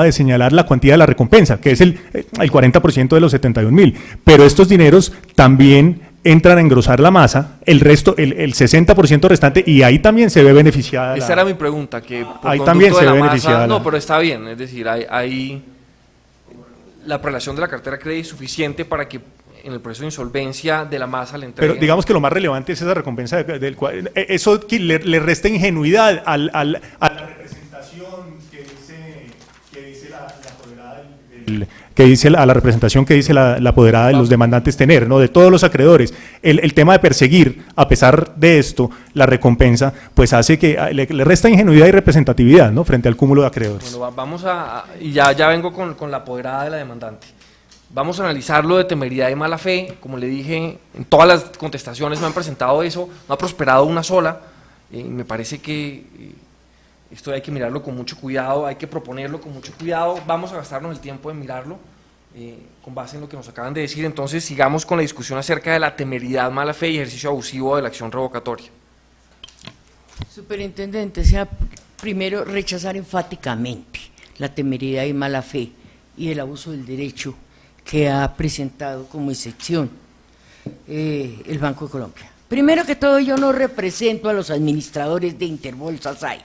de señalar la cuantía de la recompensa, que es el 40% de los 71.000, pero estos dineros también entran a engrosar la masa, el resto, el 60% restante, y ahí también se ve beneficiada. Esa era mi pregunta, que por ahí conducto también de se la ve masa, beneficiada. no, pero está bien, es decir, hay la prelación de la cartera de crédito suficiente para que en el proceso de insolvencia de la masa le entreguen. Pero digamos que lo más relevante es esa recompensa del cual eso le resta ingenuidad a la representación que dice la apoderada que dice a la representación que dice la apoderada de los demandantes tener, ¿no? De todos los acreedores. El tema de perseguir, a pesar de esto, la recompensa, pues hace que le resta ingenuidad y representatividad, ¿no? Frente al cúmulo de acreedores. Bueno, vamos y ya vengo con la apoderada de la demandante. Vamos a analizar lo de temeridad y mala fe. Como le dije, en todas las contestaciones me han presentado eso, no ha prosperado una sola. Me parece que esto hay que mirarlo con mucho cuidado, hay que proponerlo con mucho cuidado. Vamos a gastarnos el tiempo de mirarlo con base en lo que nos acaban de decir. Entonces sigamos con la discusión acerca de la temeridad, mala fe y ejercicio abusivo de la acción revocatoria. Superintendente, primero rechazar enfáticamente la temeridad y mala fe y el abuso del derecho que ha presentado como excepción el Banco de Colombia. Primero que todo, yo no represento a los administradores de Interbolsa SAI,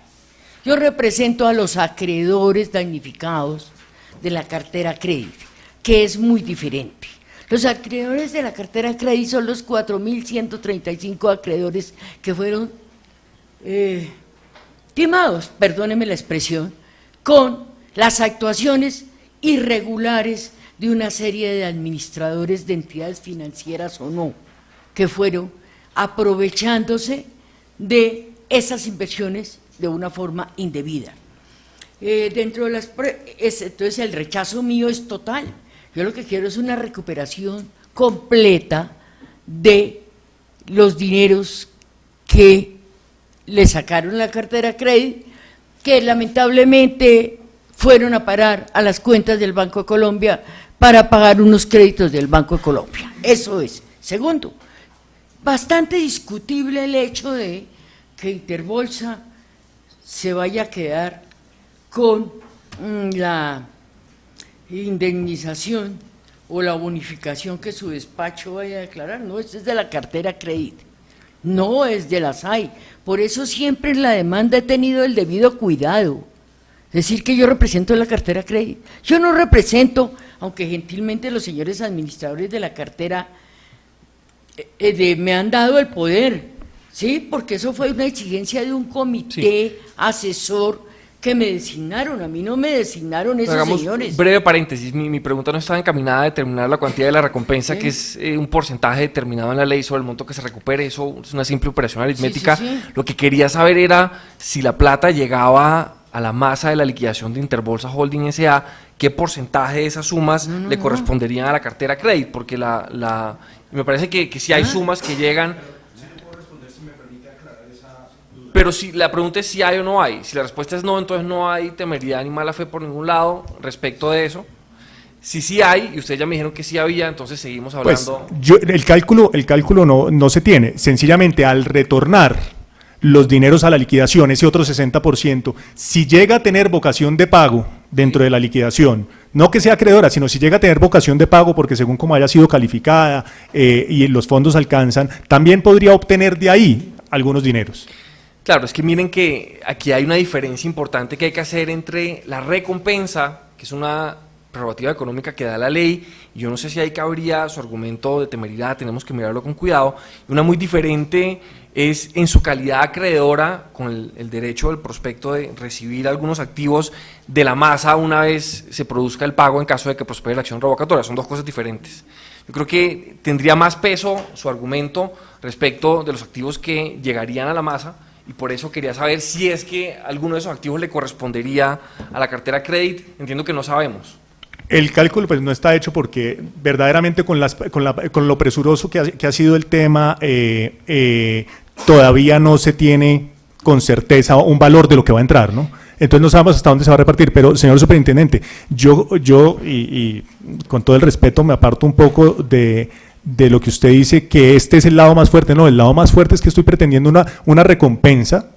yo represento a los acreedores damnificados de la cartera crédito, que es muy diferente. Los acreedores de la cartera crédito son los 4.135 acreedores que fueron timados, perdóneme la expresión, con las actuaciones irregulares de una serie de administradores de entidades financieras o no, que fueron aprovechándose de esas inversiones de una forma indebida. Dentro de entonces el rechazo mío es total. Yo lo que quiero es una recuperación completa de los dineros que le sacaron la cartera de crédito, que lamentablemente fueron a parar a las cuentas del Banco de Colombia para pagar unos créditos del Banco de Colombia. Eso es. Segundo, bastante discutible el hecho de que Interbolsa se vaya a quedar con la indemnización o la bonificación que su despacho vaya a declarar. No, esto es de la cartera crédito, no es de la SAI. Por eso siempre en la demanda he tenido el debido cuidado. Decir que yo represento la cartera crédito. Yo no represento, aunque gentilmente los señores administradores de la cartera me han dado el poder, ¿sí? Porque eso fue una exigencia de un comité asesor que me designaron. A mí no me designaron esos Hagamos señores. Un breve paréntesis, mi pregunta no estaba encaminada a determinar la cuantía de la recompensa, que es un porcentaje determinado en la ley sobre el monto que se recupere. Eso es una simple operación aritmética. Sí. Lo que quería saber era si la plata llegaba a la masa de la liquidación de Interbolsa Holding S.A., qué porcentaje de esas sumas le corresponderían a la cartera crédito, porque me parece que si hay sumas que llegan. Pero si la pregunta es si hay o no hay. Si la respuesta es no, entonces no hay temeridad ni mala fe por ningún lado respecto de eso. Si sí hay, y ustedes ya me dijeron que sí había, entonces seguimos hablando. Pues el cálculo no se tiene. Sencillamente, al retornar los dineros a la liquidación, ese otro 60%, si llega a tener vocación de pago dentro de la liquidación, no que sea acreedora, sino si llega a tener vocación de pago, porque según como haya sido calificada y los fondos alcanzan, también podría obtener de ahí algunos dineros. Claro, es que miren que aquí hay una diferencia importante que hay que hacer entre la recompensa, que es una prerrogativa económica que da la ley, y yo no sé si ahí cabría su argumento de temeridad, tenemos que mirarlo con cuidado, y una muy diferente es en su calidad acreedora, con el derecho del prospecto de recibir algunos activos de la masa una vez se produzca el pago en caso de que prospere la acción revocatoria. Son dos cosas diferentes. Yo creo que tendría más peso su argumento respecto de los activos que llegarían a la masa, y por eso quería saber si es que alguno de esos activos le correspondería a la cartera crédito. Entiendo que no sabemos. El cálculo pues no está hecho porque verdaderamente con lo presuroso que ha sido el tema, todavía no se tiene con certeza un valor de lo que va a entrar, ¿no? Entonces no sabemos hasta dónde se va a repartir, pero señor superintendente, yo y con todo el respeto me aparto un poco de lo que usted dice, que este es el lado más fuerte. No, el lado más fuerte es que estoy pretendiendo una recompensa,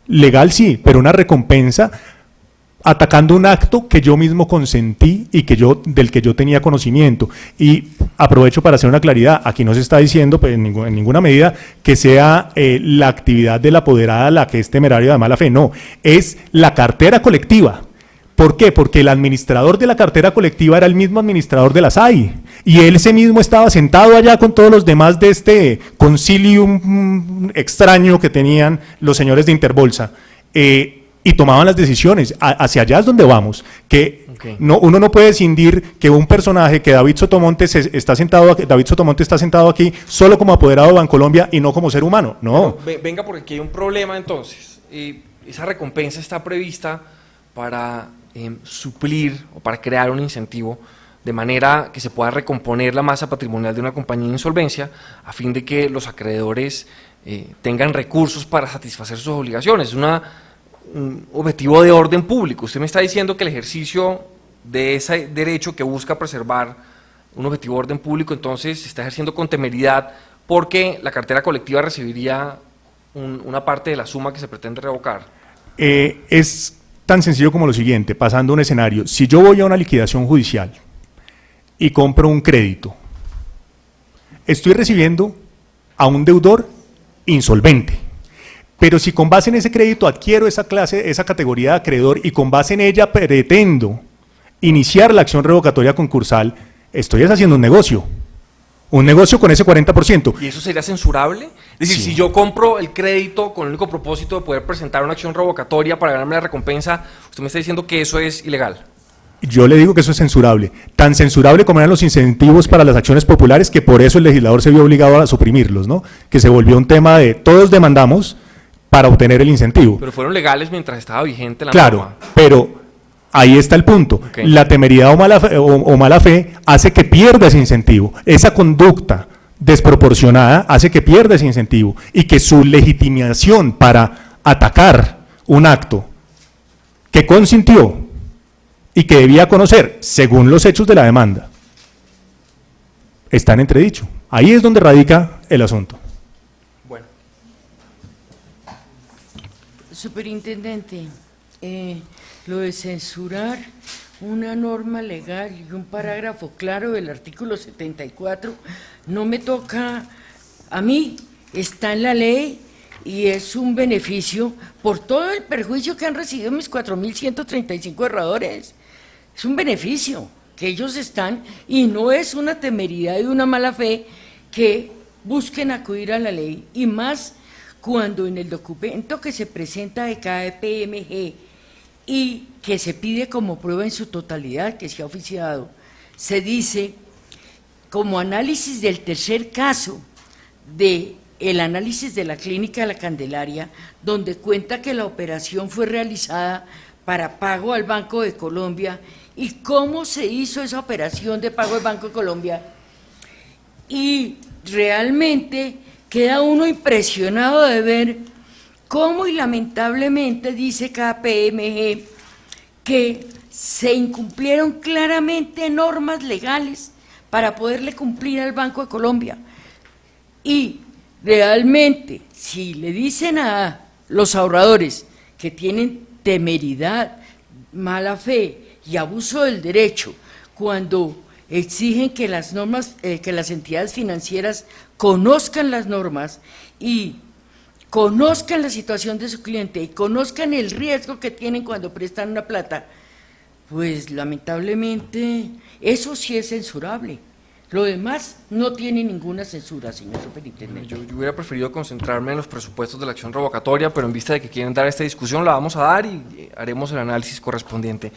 legal sí, pero una recompensa atacando un acto que yo mismo consentí y del que yo tenía conocimiento. Y aprovecho para hacer una claridad, aquí no se está diciendo pues, en ninguna medida que sea la actividad de la apoderada la que es temeraria de mala fe, no, es la cartera colectiva. ¿Por qué? Porque el administrador de la cartera colectiva era el mismo administrador de la SAI, y él ese mismo estaba sentado allá con todos los demás de este concilium extraño que tenían los señores de Interbolsa, y tomaban las decisiones. Hacia allá es donde vamos, que Okay. uno no puede escindir que un personaje, que David Sotomonte está sentado aquí solo como apoderado de Bancolombia y no como ser humano, no. Pero venga, porque aquí hay un problema entonces. Esa recompensa está prevista para suplir o para crear un incentivo de manera que se pueda recomponer la masa patrimonial de una compañía en insolvencia, a fin de que los acreedores tengan recursos para satisfacer sus obligaciones. Es un objetivo de orden público. Usted me está diciendo que el ejercicio de ese derecho que busca preservar un objetivo de orden público, entonces se está ejerciendo con temeridad, porque la cartera colectiva recibiría una parte de la suma que se pretende revocar. Es tan sencillo como lo siguiente, pasando un escenario. Si yo voy a una liquidación judicial y compro un crédito, estoy recibiendo a un deudor insolvente. Pero si con base en ese crédito adquiero esa categoría de acreedor y con base en ella pretendo iniciar la acción revocatoria concursal, estoy haciendo un negocio con ese 40%. ¿Y eso sería censurable? Es decir, Sí. si yo compro el crédito con el único propósito de poder presentar una acción revocatoria para ganarme la recompensa, usted me está diciendo que eso es ilegal. Yo le digo que eso es censurable, tan censurable como eran los incentivos para las acciones populares, que por eso el legislador se vio obligado a suprimirlos, ¿no? Que se volvió un tema de todos demandamos para obtener el incentivo. Pero fueron legales mientras estaba vigente la Claro, norma. pero ahí está el punto. Ok. La temeridad o mala fe hace que pierda ese incentivo. Esa conducta desproporcionada hace que pierda ese incentivo y que su legitimación para atacar un acto que consintió y que debía conocer, según los hechos de la demanda, está en entredicho. Ahí es donde radica el asunto. Bueno, Superintendente, lo de censurar una norma legal y un parágrafo claro del artículo 74 no me toca a mí, está en la ley y es un beneficio por todo el perjuicio que han recibido mis 4.135 ahorradores. Es un beneficio que ellos están, y no es una temeridad y una mala fe que busquen acudir a la ley, y más cuando en el documento que se presenta de KPMG y que se pide como prueba en su totalidad, que se ha oficiado, se dice, como análisis del tercer caso de el análisis de la clínica de la Candelaria, donde cuenta que la operación fue realizada para pago al Banco de Colombia, y cómo se hizo esa operación de pago al Banco de Colombia, y realmente queda uno impresionado de ver cómo, y lamentablemente dice KPMG que se incumplieron claramente normas legales para poderle cumplir al Banco de Colombia. Y realmente, si le dicen a los ahorradores que tienen temeridad, mala fe y abuso del derecho, cuando exigen que las normas, que las entidades financieras conozcan las normas y conozcan la situación de su cliente y conozcan el riesgo que tienen cuando prestan una plata, pues lamentablemente eso sí es censurable. Lo demás no tiene ninguna censura, señor superintendente. yo hubiera preferido concentrarme en los presupuestos de la acción revocatoria, pero en vista de que quieren dar esta discusión, la vamos a dar y haremos el análisis correspondiente.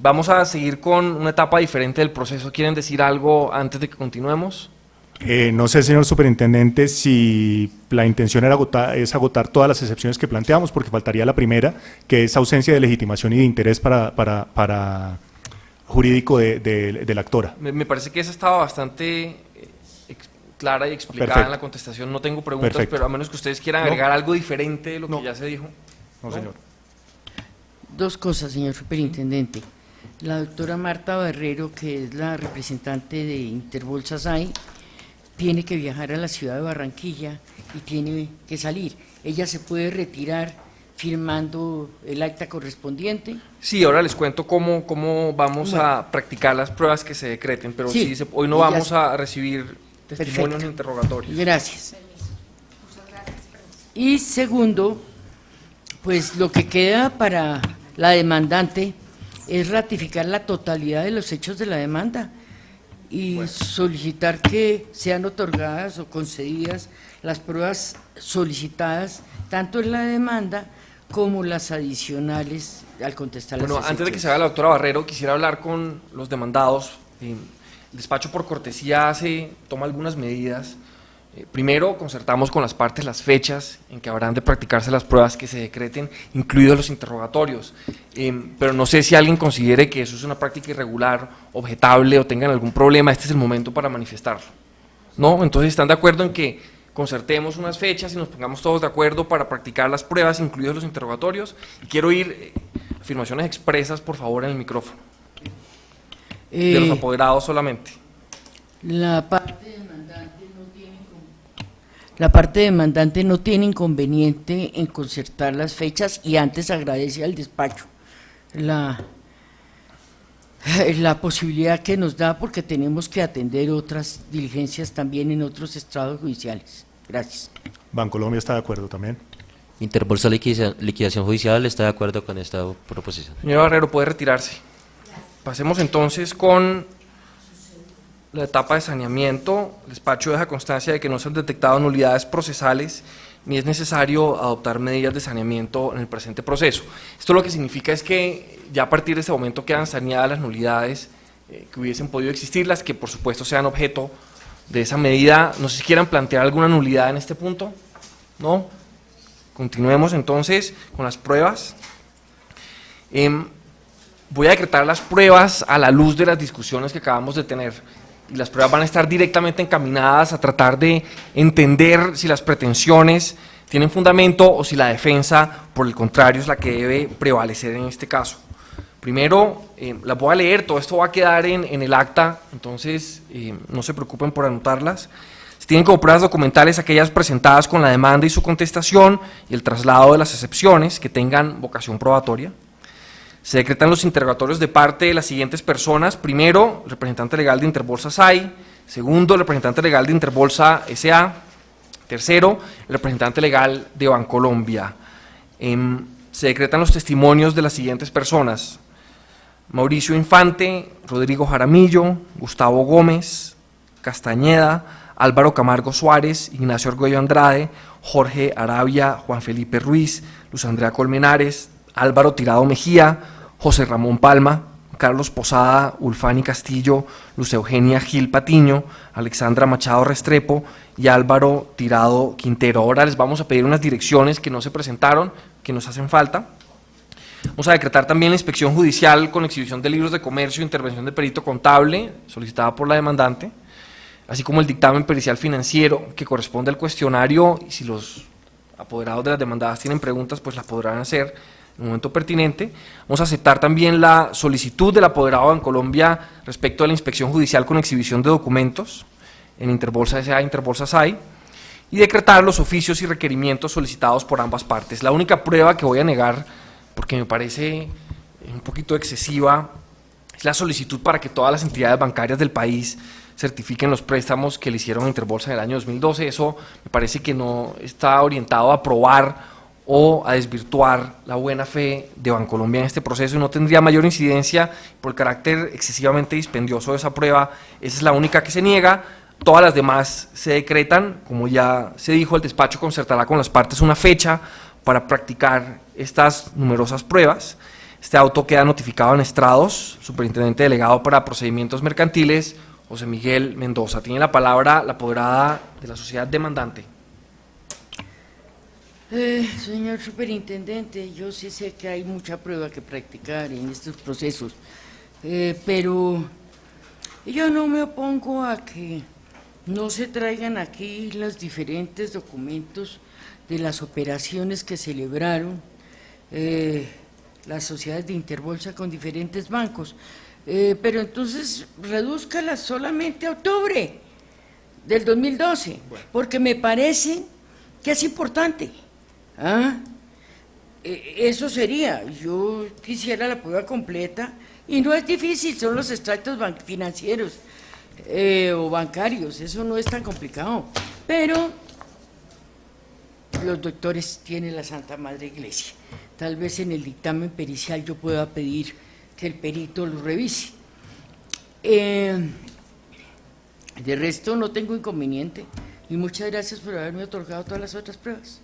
Vamos a seguir con una etapa diferente del proceso. ¿Quieren decir algo antes de que continuemos? No sé, señor superintendente, si la intención es agotar todas las excepciones que planteamos, porque faltaría la primera, que es ausencia de legitimación y de interés para jurídico de la actora. Me parece que esa estaba bastante clara y explicada Perfecto. en la contestación. No tengo preguntas, Perfecto. pero a menos que ustedes quieran No. agregar algo diferente de lo No. que ya se dijo. No, señor. Dos cosas, señor superintendente. La doctora Marta Barrero, que es la representante de Interbolsa SAI, tiene que viajar a la ciudad de Barranquilla y tiene que salir. Ella se puede retirar firmando el acta correspondiente. Sí, ahora les cuento cómo vamos Bueno. a practicar las pruebas que se decreten, pero Sí, hoy no y ya vamos se- a recibir testimonios Perfecto. ni interrogatorios. Gracias. Y segundo, pues lo que queda para la demandante es ratificar la totalidad de los hechos de la demanda y solicitar que sean otorgadas o concedidas las pruebas solicitadas tanto en la demanda como las adicionales al contestar las Bueno, antes de que excepciones. se vaya la doctora Barrero, quisiera hablar con los demandados. El despacho por cortesía toma algunas medidas. Primero, concertamos con las partes las fechas en que habrán de practicarse las pruebas que se decreten, incluidos los interrogatorios. Pero no sé si alguien considere que eso es una práctica irregular, objetable o tengan algún problema, este es el momento para manifestarlo. ¿No? Entonces, ¿están de acuerdo en que concertemos unas fechas y nos pongamos todos de acuerdo para practicar las pruebas, incluidos los interrogatorios? Y quiero oír afirmaciones expresas, por favor, en el micrófono. De los Eh, apoderados solamente. La parte demandante no tiene inconveniente en concertar las fechas y antes agradece al despacho la posibilidad que nos da porque tenemos que atender otras diligencias también en otros estrados judiciales. Gracias. Bancolombia está de acuerdo también. Interbolsa Liquidación Judicial está de acuerdo con esta proposición. Señor Barrero, puede retirarse. Pasemos entonces con la etapa de saneamiento. El despacho deja constancia de que no se han detectado nulidades procesales ni es necesario adoptar medidas de saneamiento en el presente proceso. Esto lo que significa es que ya a partir de este momento quedan saneadas las nulidades que hubiesen podido existir, las que por supuesto sean objeto de esa medida. No sé si quieran plantear alguna nulidad en este punto. ¿No? Continuemos entonces con las pruebas. Voy a decretar las pruebas a la luz de las discusiones que acabamos de tener. Y las pruebas van a estar directamente encaminadas a tratar de entender si las pretensiones tienen fundamento o si la defensa, por el contrario, es la que debe prevalecer en este caso. Primero, las voy a leer, todo esto va a quedar en el acta, entonces no se preocupen por anotarlas. Se tienen como pruebas documentales aquellas presentadas con la demanda y su contestación y el traslado de las excepciones que tengan vocación probatoria. Se decretan los interrogatorios de parte de las siguientes personas. Primero, el representante legal de Interbolsa SAI. Segundo, el representante legal de Interbolsa SA. Tercero, el representante legal de Bancolombia. Se decretan los testimonios de las siguientes personas: Mauricio Infante, Rodrigo Jaramillo, Gustavo Gómez, Castañeda, Álvaro Camargo Suárez, Ignacio Argüello Andrade, Jorge Arabia, Juan Felipe Ruiz, Luz Andrea Colmenares, Álvaro Tirado Mejía, José Ramón Palma, Carlos Posada, Ulfani Castillo, Luz Eugenia Gil Patiño, Alexandra Machado Restrepo y Álvaro Tirado Quintero. Ahora les vamos a pedir unas direcciones que no se presentaron, que nos hacen falta. Vamos a decretar también la inspección judicial con exhibición de libros de comercio e intervención de perito contable, solicitada por la demandante, así como el dictamen pericial financiero que corresponde al cuestionario, y si los apoderados de las demandadas tienen preguntas, pues las podrán hacer en un momento pertinente. Vamos a aceptar también la solicitud del apoderado de Bancolombia respecto a la inspección judicial con exhibición de documentos en Interbolsa SA e Interbolsa SAI, y decretar los oficios y requerimientos solicitados por ambas partes. La única prueba que voy a negar, porque me parece un poquito excesiva, es la solicitud para que todas las entidades bancarias del país certifiquen los préstamos que le hicieron a Interbolsa en el año 2012. Eso me parece que no está orientado a probar o a desvirtuar la buena fe de Bancolombia en este proceso y no tendría mayor incidencia por el carácter excesivamente dispendioso de esa prueba. Esa es la única que se niega. Todas las demás se decretan. Como ya se dijo, el despacho concertará con las partes una fecha para practicar estas numerosas pruebas. Este auto queda notificado en estrados. Superintendente delegado para procedimientos mercantiles, José Miguel Mendoza. Tiene la palabra la apoderada de la sociedad demandante. Señor superintendente, yo sí sé que hay mucha prueba que practicar en estos procesos, Pero yo no me opongo a que no se traigan aquí los diferentes documentos de las operaciones que celebraron las sociedades de Interbolsa con diferentes bancos, pero entonces redúzcalas solamente a octubre del 2012, porque me parece que es importante. Eso sería, yo quisiera la prueba completa, y no es difícil, son los extractos financieros o bancarios, eso no es tan complicado, pero los doctores tienen la Santa Madre Iglesia. Tal vez en el dictamen pericial yo pueda pedir que el perito lo revise. De resto no tengo inconveniente, y muchas gracias por haberme otorgado todas las otras pruebas.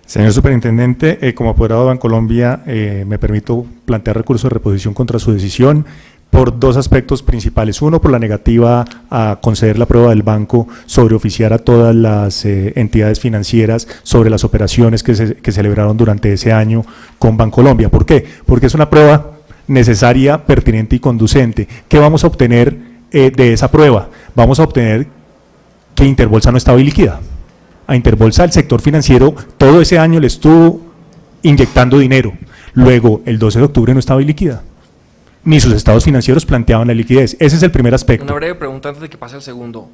Señor Superintendente, como apoderado de Bancolombia, me permito plantear recurso de reposición contra su decisión por dos aspectos principales. Uno, por la negativa a conceder la prueba del banco sobre oficiar a todas las entidades financieras sobre las operaciones que celebraron durante ese año con Bancolombia. ¿Por qué? Porque es una prueba necesaria, pertinente y conducente. ¿Qué vamos a obtener de esa prueba? Vamos a obtener que Interbolsa no estaba ilíquida. A Interbolsa, el sector financiero, todo ese año le estuvo inyectando dinero. Luego, el 12 de octubre no estaba ilíquida, ni sus estados financieros planteaban la liquidez. Ese es el primer aspecto. Una breve pregunta antes de que pase el segundo.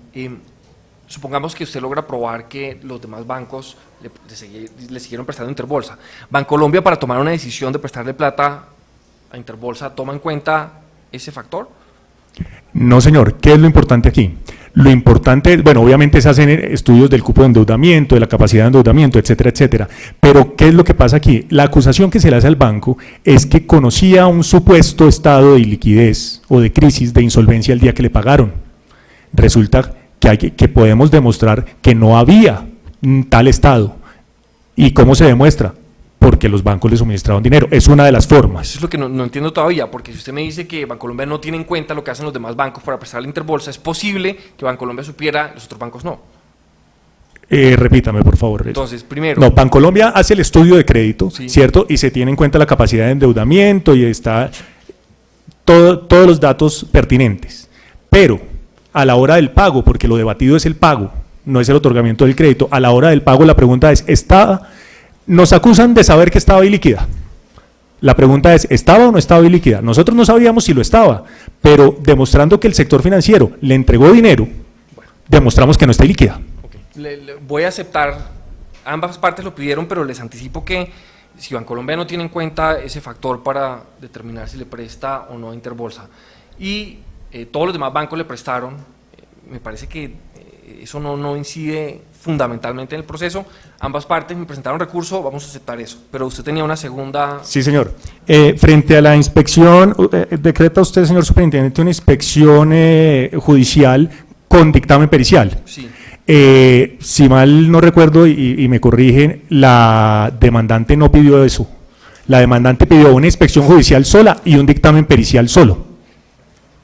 Supongamos que usted logra probar que los demás bancos le siguieron prestando a Interbolsa. Bancolombia, para tomar una decisión de prestarle plata a Interbolsa, ¿toma en cuenta ese factor? No, señor. ¿Qué es lo importante aquí? Lo importante es, bueno, obviamente se hacen estudios del cupo de endeudamiento, de la capacidad de endeudamiento, etcétera, etcétera. Pero, ¿qué es lo que pasa aquí? La acusación que se le hace al banco es que conocía un supuesto estado de iliquidez o de crisis, de insolvencia el día que le pagaron. Resulta que podemos demostrar que no había tal estado. ¿Y cómo se demuestra? Porque los bancos le suministraron dinero. Es una de las formas. Eso es lo que no entiendo todavía, porque si usted me dice que Bancolombia no tiene en cuenta lo que hacen los demás bancos para prestarle a Interbolsa, es posible que Bancolombia supiera, los otros bancos no. Repítame, por favor. Entonces, primero… No, Bancolombia hace el estudio de crédito, sí, ¿cierto? Y se tiene en cuenta la capacidad de endeudamiento y está todos los datos pertinentes. Pero a la hora del pago, porque lo debatido es el pago, no es el otorgamiento del crédito, a la hora del pago la pregunta es, nos acusan de saber que estaba ilíquida. La pregunta es, ¿estaba o no estaba ilíquida? Nosotros no sabíamos si lo estaba, pero demostrando que el sector financiero le entregó dinero, demostramos que no está ilíquida. Okay. Voy a aceptar, ambas partes lo pidieron, pero les anticipo que si Bancolombia no tiene en cuenta ese factor para determinar si le presta o no a Interbolsa, y todos los demás bancos le prestaron, me parece que eso no incide fundamentalmente en el proceso. Ambas partes me presentaron recurso, vamos a aceptar eso. Pero usted tenía una segunda… Sí, señor. Frente a la inspección, decreta usted, señor superintendente, una inspección judicial con dictamen pericial. Sí. Si mal no recuerdo y me corrigen, la demandante no pidió eso. La demandante pidió una inspección judicial sola y un dictamen pericial solo.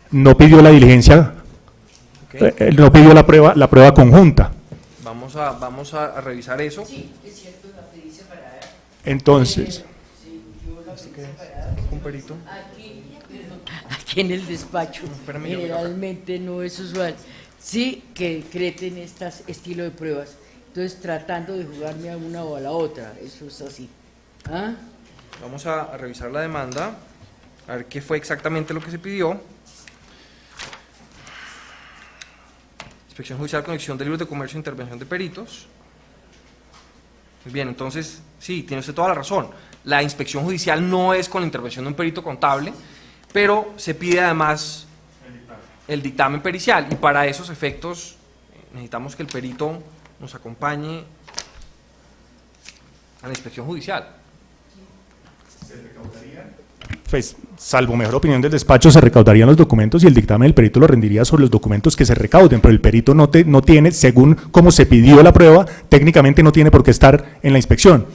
No pidió la diligencia, okay, no pidió la prueba conjunta. Vamos a revisar eso. Sí, es cierto, la pedí separada. Entonces… Sí, yo la pedí separada. ¿Un perito? Aquí en el despacho, Espérame, generalmente no es usual. Sí que creten este estilo de pruebas. Entonces, tratando de jugarme a una o a la otra, eso es así. ¿Ah? Vamos a revisar la demanda, a ver qué fue exactamente lo que se pidió. Inspección judicial, conexión de libros de comercio e intervención de peritos. Muy bien, entonces, sí, tiene usted toda la razón. La inspección judicial no es con la intervención de un perito contable, pero se pide además el dictamen pericial, y para esos efectos necesitamos que el perito nos acompañe a la inspección judicial. Pues, salvo mejor opinión del despacho, se recaudarían los documentos y el dictamen del perito lo rendiría sobre los documentos que se recauden, pero el perito no tiene, según como se pidió la prueba, técnicamente no tiene por qué estar en la inspección.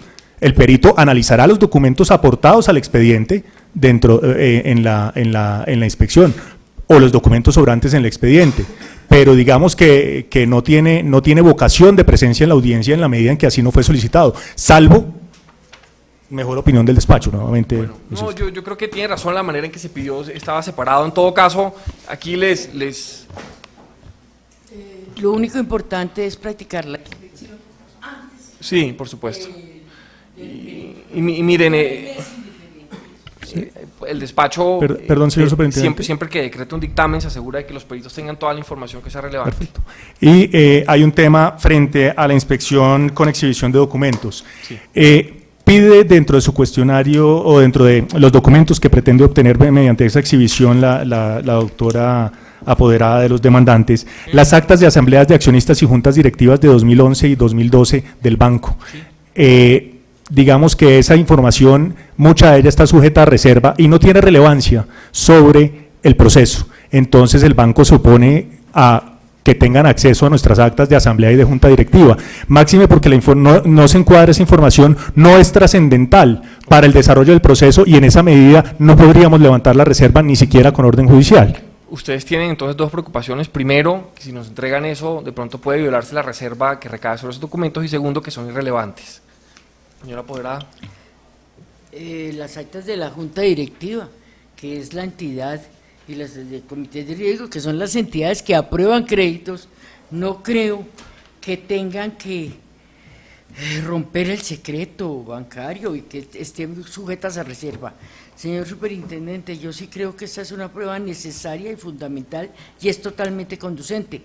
El perito analizará los documentos aportados al expediente en la inspección, o los documentos sobrantes en el expediente, pero digamos que no tiene vocación de presencia en la audiencia en la medida en que así no fue solicitado, salvo Mejor opinión del despacho, nuevamente. Bueno, no, insisto. yo creo que tiene razón la manera en que se pidió, estaba separado. En todo caso, aquí Lo único importante es practicar la sí, por supuesto. Y miren, el despacho, Perdón, señor superintendente. siempre que decreta un dictamen se asegura de que los peritos tengan toda la información que sea relevante. Perfecto. Y hay un tema frente a la inspección con exhibición de documentos. Sí. Pide dentro de su cuestionario o dentro de los documentos que pretende obtener mediante esa exhibición la doctora apoderada de los demandantes, las actas de asambleas de accionistas y juntas directivas de 2011 y 2012 del banco. Digamos que esa información, mucha de ella está sujeta a reserva y no tiene relevancia sobre el proceso. Entonces el banco se opone a que tengan acceso a nuestras actas de asamblea y de junta directiva. Máxime porque no se encuadra esa información, no es trascendental para el desarrollo del proceso y en esa medida no podríamos levantar la reserva ni siquiera con orden judicial. Ustedes tienen entonces dos preocupaciones. Primero, que si nos entregan eso, de pronto puede violarse la reserva que recae sobre esos documentos. Y segundo, que son irrelevantes. Señora apoderada. las actas de la junta directiva, que es la entidad, y las de comités de riesgo, que son las entidades que aprueban créditos. No creo que tengan que romper el secreto bancario y que estén sujetas a reserva. Señor superintendente, yo sí creo que esta es una prueba necesaria y fundamental y es totalmente conducente.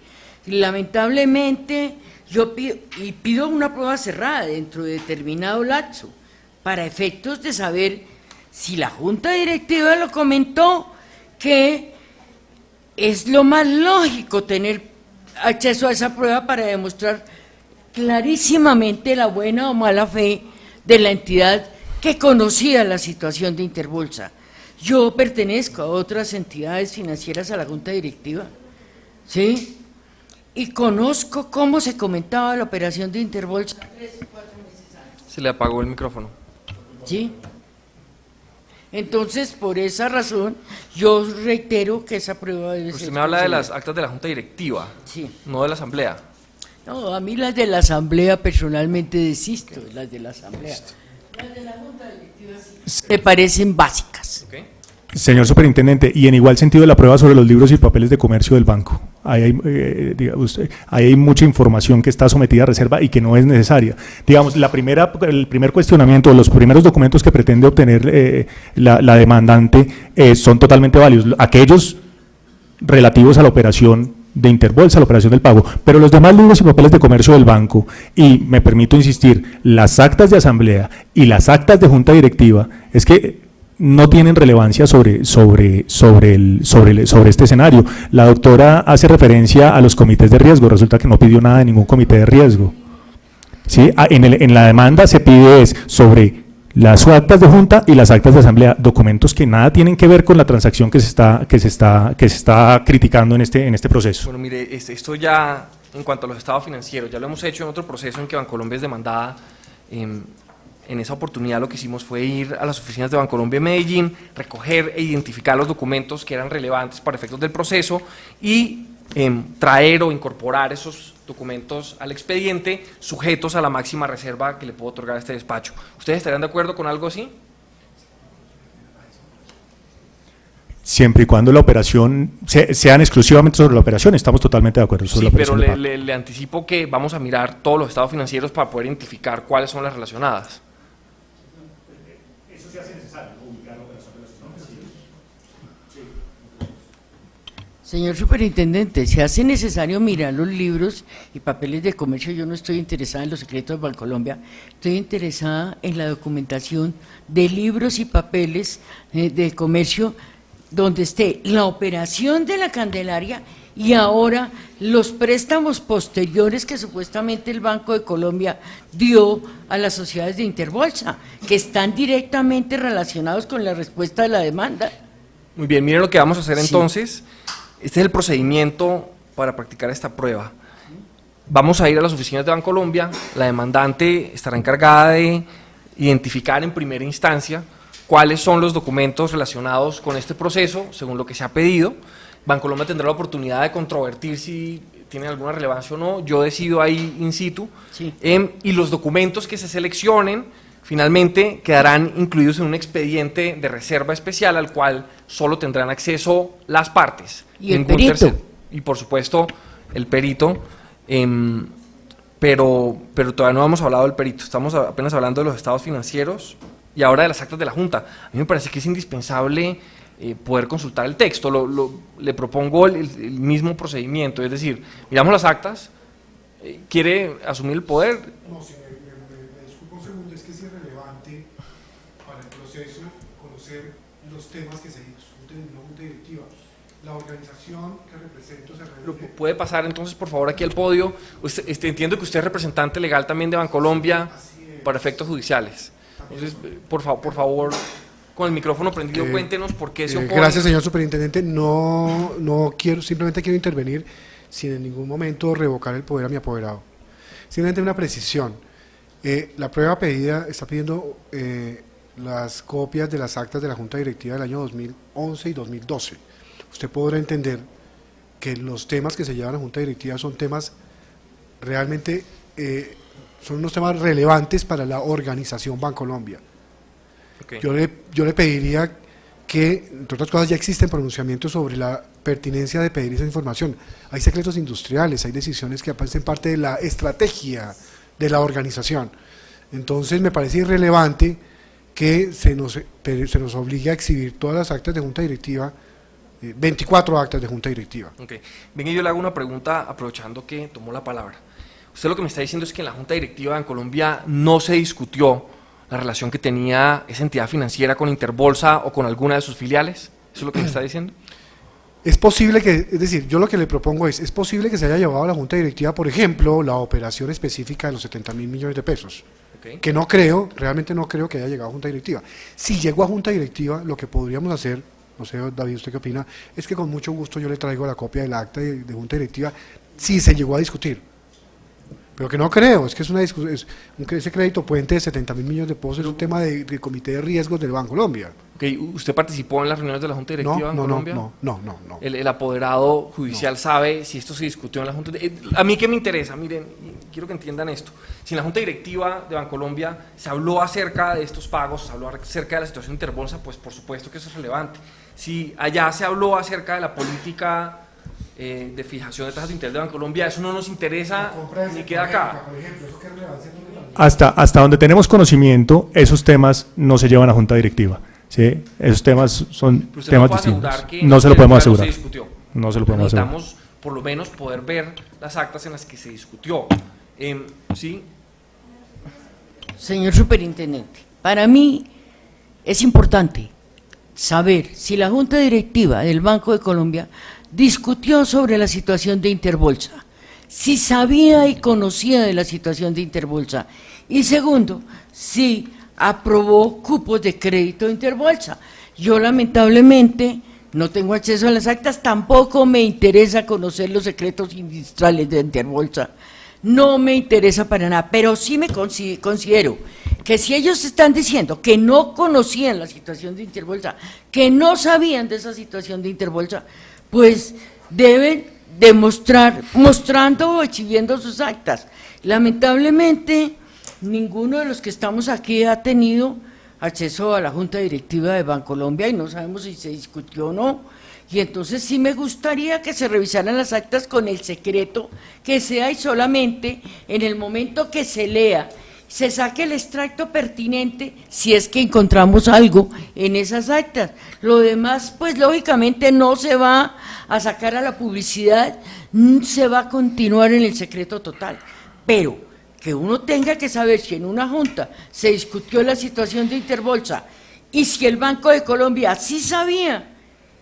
Lamentablemente, yo pido una prueba cerrada dentro de determinado lapso para efectos de saber si la junta directiva lo comentó, que es lo más lógico tener acceso a esa prueba para demostrar clarísimamente la buena o mala fe de la entidad que conocía la situación de Interbolsa. Yo pertenezco a otras entidades financieras a la junta directiva, ¿sí? Y conozco cómo se comentaba la operación de Interbolsa 3 o 4 meses antes. Se le apagó el micrófono. ¿Sí? Entonces, por esa razón, yo reitero que esa prueba debe ser... Usted me habla de las considerada. actas de la junta directiva, Sí. no de la asamblea. No, a mí las de la asamblea personalmente desisto, las de la asamblea. Las de la junta directiva sí me parecen básicas. ¿Ok? Señor superintendente, y en igual sentido la prueba sobre los libros y papeles de comercio del banco. Ahí hay mucha información que está sometida a reserva y que no es necesaria. Digamos, el primer cuestionamiento, los primeros documentos que pretende obtener la demandante son totalmente válidos. Aquellos relativos a la operación de Interbolsa, la operación del pago, pero los demás libros y papeles de comercio del banco, y me permito insistir, las actas de asamblea y las actas de junta directiva, es que no tienen relevancia sobre este escenario. La doctora hace referencia a los comités de riesgo, resulta que no pidió nada de ningún comité de riesgo. ¿Sí? En la demanda se pide sobre las actas de junta y las actas de asamblea, documentos que nada tienen que ver con la transacción que se está criticando en este proceso. Bueno, mire, esto ya, en cuanto a los estados financieros, ya lo hemos hecho en otro proceso en que Bancolombia es demandada. En esa oportunidad lo que hicimos fue ir a las oficinas de Bancolombia en Medellín, recoger e identificar los documentos que eran relevantes para efectos del proceso y traer o incorporar esos documentos al expediente sujetos a la máxima reserva que le puedo otorgar a este despacho. ¿Ustedes estarían de acuerdo con algo así? Siempre y cuando la operación sean exclusivamente sobre la operación, estamos totalmente de acuerdo sobre Sí, la pero operación de pago. le anticipo que vamos a mirar todos los estados financieros para poder identificar cuáles son las relacionadas. Señor superintendente, se hace necesario mirar los libros y papeles de comercio. Yo no estoy interesada en los secretos de Bancolombia, estoy interesada en la documentación de libros y papeles de comercio donde esté la operación de la Candelaria y ahora los préstamos posteriores que supuestamente el Banco de Colombia dio a las sociedades de Interbolsa, que están directamente relacionados con la respuesta de la demanda. Muy bien, miren lo que vamos a hacer Sí. entonces. Este es el procedimiento para practicar esta prueba. Vamos a ir a las oficinas de Bancolombia, la demandante estará encargada de identificar en primera instancia cuáles son los documentos relacionados con este proceso, según lo que se ha pedido. Bancolombia tendrá la oportunidad de controvertir si tienen alguna relevancia o no, yo decido ahí in situ, Sí. y los documentos que se seleccionen finalmente quedarán incluidos en un expediente de reserva especial al cual solo tendrán acceso las partes. Y el ningún perito. tercero. Y por supuesto el perito, pero todavía no hemos hablado del perito, estamos apenas hablando de los estados financieros y ahora de las actas de la Junta. A mí me parece que es indispensable poder consultar el texto. Le propongo el mismo procedimiento, es decir, miramos las actas, ¿quiere asumir el poder? No, si me disculpo un segundo, es que es irrelevante para el proceso conocer los temas que se discuten en una junta directiva. La organización que represento se reúne. ¿Puede pasar entonces, por favor, aquí al podio? Entiendo que usted es representante legal también de Bancolombia para efectos judiciales. Entonces, por favor, con el micrófono prendido, cuéntenos por qué se opone. Gracias, señor superintendente. No quiero, simplemente quiero intervenir sin en ningún momento revocar el poder a mi apoderado. Simplemente una precisión. La prueba pedida está pidiendo las copias de las actas de la Junta Directiva del año 2011 y 2012. Usted podrá entender que los temas que se llevan a la Junta Directiva son temas realmente, son unos temas relevantes para la organización Bancolombia. Okay. Yo le pediría que, entre otras cosas, ya existen pronunciamientos sobre la pertinencia de pedir esa información. Hay secretos industriales, hay decisiones que hacen parte de la estrategia de la organización. Entonces, me parece irrelevante que se nos obligue a exhibir todas las actas de Junta Directiva, 24 actas de Junta Directiva. Okay. Venga, yo le hago una pregunta aprovechando que tomó la palabra. Usted lo que me está diciendo es que en la Junta Directiva en Colombia no se discutió la relación que tenía esa entidad financiera con Interbolsa o con alguna de sus filiales. ¿Eso es lo que me está diciendo? Es posible que, es decir, yo lo que le propongo es posible que se haya llevado a la Junta Directiva, por ejemplo, la operación específica de los 70.000 millones de pesos, Okay. que no creo, realmente no creo que haya llegado a Junta Directiva. Si llegó a Junta Directiva, lo que podríamos hacer, no sé, David, ¿usted qué opina? Es que con mucho gusto yo le traigo la copia del acta de Junta Directiva, si se llegó a discutir. Pero que no creo, es que es una discusión, ese crédito puente de 70.000 millones de pesos es un tema de comité de riesgos del Bancolombia. Okay. ¿Usted participó en las reuniones de la Junta Directiva en Colombia? No. El apoderado judicial sabe si esto se discutió en la Junta. A mí que me interesa, miren, quiero que entiendan esto. Si en la Junta Directiva de Bancolombia se habló acerca de estos pagos, se habló acerca de la situación de Interbolsa, pues por supuesto que eso es relevante. Si allá se habló acerca de la política de fijación de tasas de interés de Bancolombia, eso no nos interesa ni queda acá. Por ejemplo, ¿eso qué relevancia tiene? Hasta donde tenemos conocimiento, esos temas no se llevan a Junta Directiva. ¿Sí? Esos temas son Pero usted temas no puede distintos. asegurar que No se lo podemos no asegurar. se discutió. No se lo podemos asegurar. Necesitamos por lo menos poder ver las actas en las que se discutió. ¿Sí? Señor superintendente, para mí es importante saber si la Junta Directiva del Banco de Colombia discutió sobre la situación de Interbolsa, si sabía y conocía de la situación de Interbolsa, y segundo, si aprobó cupos de crédito de Interbolsa. Yo lamentablemente no tengo acceso a las actas, tampoco me interesa conocer los secretos industriales de Interbolsa, no me interesa para nada, pero sí me considero que si ellos están diciendo que no conocían la situación de Interbolsa, que no sabían de esa situación de Interbolsa, pues deben demostrar, mostrando o exhibiendo sus actas. Lamentablemente, ninguno de los que estamos aquí ha tenido acceso a la Junta Directiva de Bancolombia y no sabemos si se discutió o no. Y entonces sí me gustaría que se revisaran las actas con el secreto que sea y solamente en el momento que se lea, se saque el extracto pertinente si es que encontramos algo en esas actas. Lo demás, pues lógicamente no se va a sacar a la publicidad, se va a continuar en el secreto total. Pero que uno tenga que saber si en una junta se discutió la situación de Interbolsa y si el Banco de Colombia sí sabía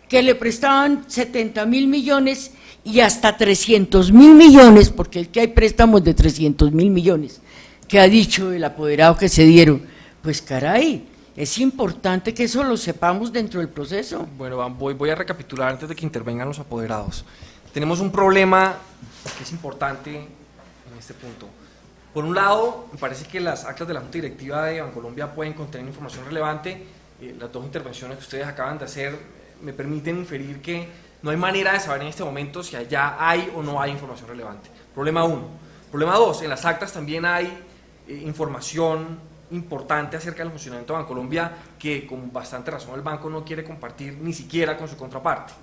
que le prestaban 70.000 millones y hasta 300.000 millones, porque es que hay préstamos de 300.000 millones, que ha dicho el apoderado que se dieron, pues caray, es importante que eso lo sepamos dentro del proceso. Bueno, voy a recapitular antes de que intervengan los apoderados. Tenemos un problema que es importante en este punto. Por un lado, me parece que las actas de la Junta Directiva de Bancolombia pueden contener información relevante. Las dos intervenciones que ustedes acaban de hacer me permiten inferir que no hay manera de saber en este momento si allá hay o no hay información relevante. Problema 1. Problema 2, en las actas también hay información importante acerca del funcionamiento de Bancolombia que con bastante razón el banco no quiere compartir ni siquiera con su contraparte.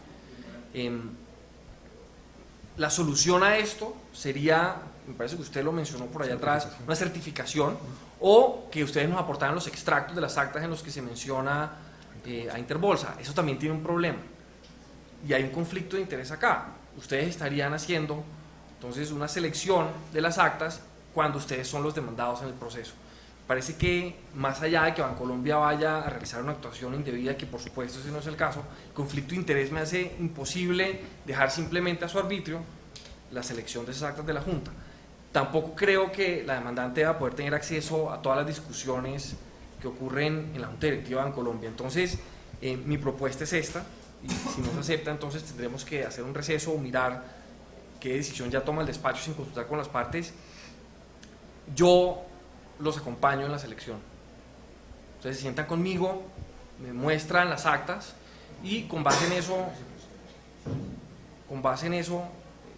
La solución a esto sería, me parece que usted lo mencionó por allá atrás, una certificación, o que ustedes nos aportaran los extractos de las actas en los que se menciona a Interbolsa. Eso también tiene un problema y hay un conflicto de interés acá. Ustedes estarían haciendo entonces una selección de las actas cuando ustedes son los demandados en el proceso. Parece que más allá de que Bancolombia vaya a realizar una actuación indebida, que por supuesto ese no es el caso, el conflicto de interés me hace imposible dejar simplemente a su arbitrio la selección de esas actas de la Junta. Tampoco creo que la demandante va a poder tener acceso a todas las discusiones que ocurren en la Junta Directiva de Bancolombia. Entonces, mi propuesta es esta, y si no se acepta, entonces tendremos que hacer un receso o mirar qué decisión ya toma el despacho sin consultar con las partes. Yo los acompaño en la selección. Ustedes se sientan conmigo, me muestran las actas y con base en eso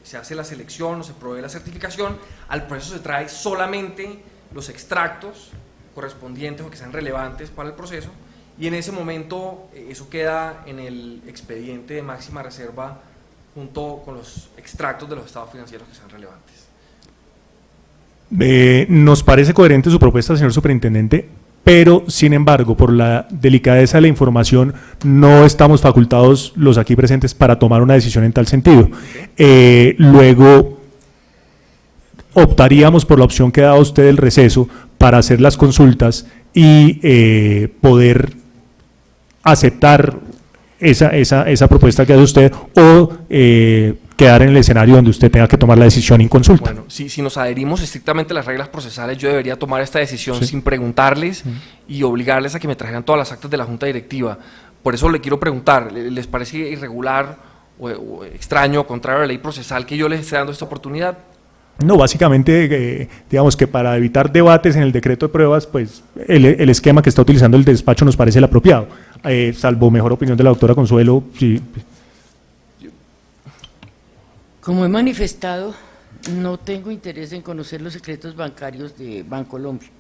se hace la selección o se provee la certificación. Al proceso se trae solamente los extractos correspondientes o que sean relevantes para el proceso, y en ese momento eso queda en el expediente de máxima reserva junto con los extractos de los estados financieros que sean relevantes. Nos parece coherente su propuesta, señor superintendente, pero sin embargo, por la delicadeza de la información, no estamos facultados los aquí presentes para tomar una decisión en tal sentido. Luego, optaríamos por la opción que ha dado usted del receso para hacer las consultas y poder aceptar esa propuesta que hace usted, o quedar en el escenario donde usted tenga que tomar la decisión en consulta. Bueno, si nos adherimos estrictamente a las reglas procesales, yo debería tomar esta decisión sin preguntarles y obligarles a que me trajeran todas las actas de la Junta Directiva. Por eso le quiero preguntar, ¿les parece irregular o extraño o contrario a la ley procesal que yo les esté dando esta oportunidad? No, básicamente, digamos que para evitar debates en el decreto de pruebas, pues el esquema que está utilizando el despacho nos parece el apropiado, salvo mejor opinión de la doctora Consuelo. Sí. Como he manifestado, no tengo interés en conocer los secretos bancarios de Bancolombia.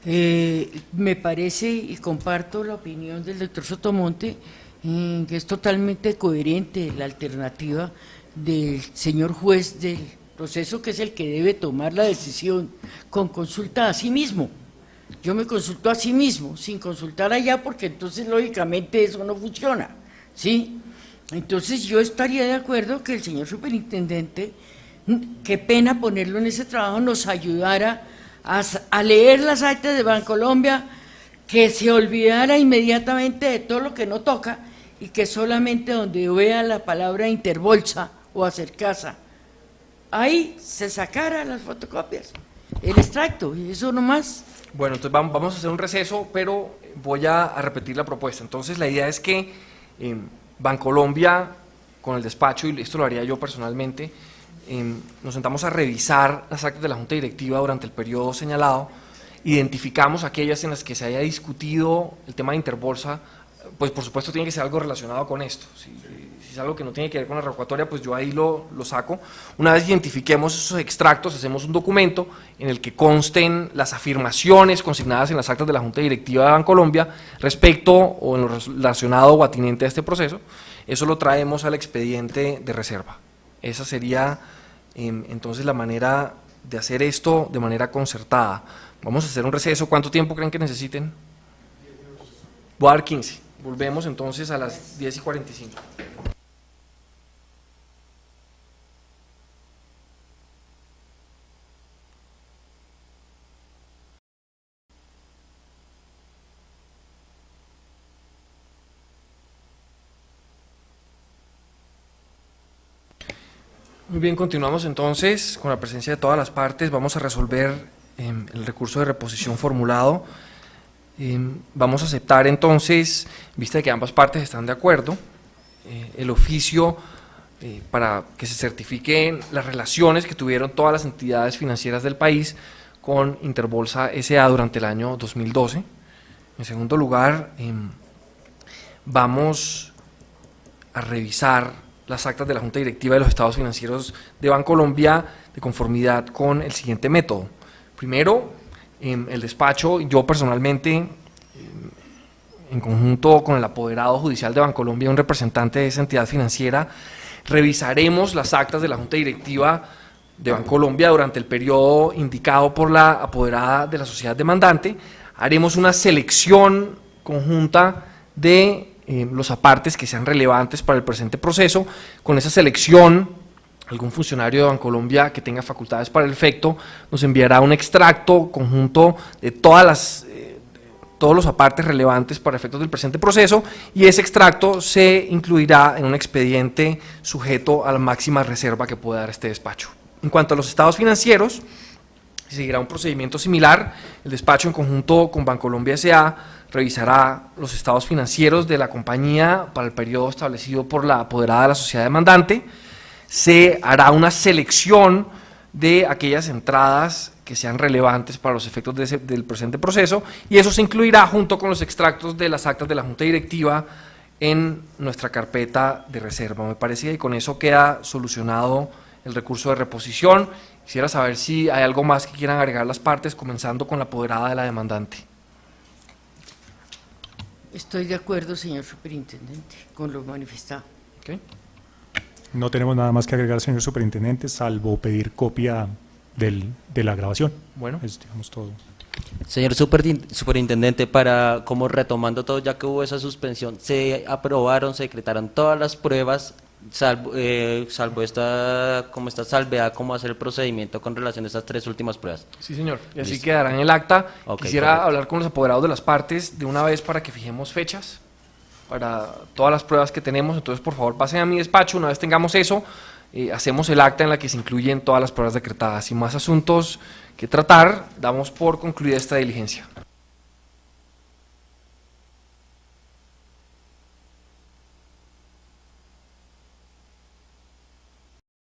Me parece y comparto la opinión del doctor Sotomonte, que es totalmente coherente la alternativa del señor juez del proceso, que es el que debe tomar la decisión con consulta a sí mismo. Yo me consulto a sí mismo, sin consultar allá, porque entonces lógicamente eso no funciona, ¿sí? Entonces yo estaría de acuerdo que el señor superintendente, qué pena ponerlo en ese trabajo, nos ayudara a leer las actas de Bancolombia, que se olvidara inmediatamente de todo lo que no toca y que solamente donde vea la palabra Interbolsa o Acercasa, ahí se sacara las fotocopias, el extracto, y eso nomás. Bueno, entonces vamos a hacer un receso, pero voy a repetir la propuesta. Entonces la idea es que Bancolombia, con el despacho, y esto lo haría yo personalmente, nos sentamos a revisar las actas de la Junta Directiva durante el periodo señalado, identificamos aquellas en las que se haya discutido el tema de Interbolsa, pues por supuesto tiene que ser algo relacionado con esto. Si es algo que no tiene que ver con la revocatoria, pues yo ahí lo saco. Una vez identifiquemos esos extractos, hacemos un documento en el que consten las afirmaciones consignadas en las actas de la Junta Directiva de Bancolombia respecto o en lo relacionado o atinente a este proceso. Eso lo traemos al expediente de reserva. Esa sería entonces la manera de hacer esto de manera concertada. Vamos a hacer un receso. ¿Cuánto tiempo creen que necesiten? Voy a dar 15. Volvemos entonces a las 10:45. Muy bien, continuamos entonces con la presencia de todas las partes. Vamos a resolver el recurso de reposición formulado. Vamos a aceptar entonces, vista de que ambas partes están de acuerdo, el oficio para que se certifiquen las relaciones que tuvieron todas las entidades financieras del país con Interbolsa S.A. durante el año 2012. En segundo lugar, vamos a revisar las actas de la Junta Directiva de los estados financieros de Bancolombia de conformidad con el siguiente método. Primero, el despacho, yo personalmente, en conjunto con el apoderado judicial de Bancolombia, un representante de esa entidad financiera, revisaremos las actas de la Junta Directiva de Bancolombia durante el periodo indicado por la apoderada de la sociedad demandante. Haremos una selección conjunta de los apartes que sean relevantes para el presente proceso. Con esa selección, algún funcionario de Bancolombia que tenga facultades para el efecto nos enviará un extracto conjunto de todos los apartes relevantes para efectos del presente proceso, y ese extracto se incluirá en un expediente sujeto a la máxima reserva que pueda dar este despacho. En cuanto a los estados financieros, seguirá un procedimiento similar. El despacho, en conjunto con Bancolombia S.A., revisará los estados financieros de la compañía para el periodo establecido por la apoderada de la sociedad demandante. Se hará una selección de aquellas entradas que sean relevantes para los efectos del presente proceso, y eso se incluirá junto con los extractos de las actas de la Junta Directiva en nuestra carpeta de reserva. Me parece que con eso queda solucionado el recurso de reposición. Quisiera saber si hay algo más que quieran agregar las partes, comenzando con la apoderada de la demandante. Estoy de acuerdo, señor superintendente, con lo manifestado. ¿Okay? No tenemos nada más que agregar, señor superintendente, salvo pedir copia de la grabación. Bueno. Es, digamos, todo. Señor superintendente, como retomando todo, ya que hubo esa suspensión, se aprobaron, se decretaron todas las pruebas, salvo esta salvedad, cómo hacer el procedimiento con relación a estas 3 últimas pruebas. Sí, señor. Y así Listo. quedará en el acta. Ok, Quisiera correcto. hablar con los apoderados de las partes de una vez para que fijemos fechas para todas las pruebas que tenemos. Entonces, por favor, pasen a mi despacho. Una vez tengamos eso, hacemos el acta en la que se incluyen todas las pruebas decretadas. Sin más asuntos que tratar, damos por concluida esta diligencia.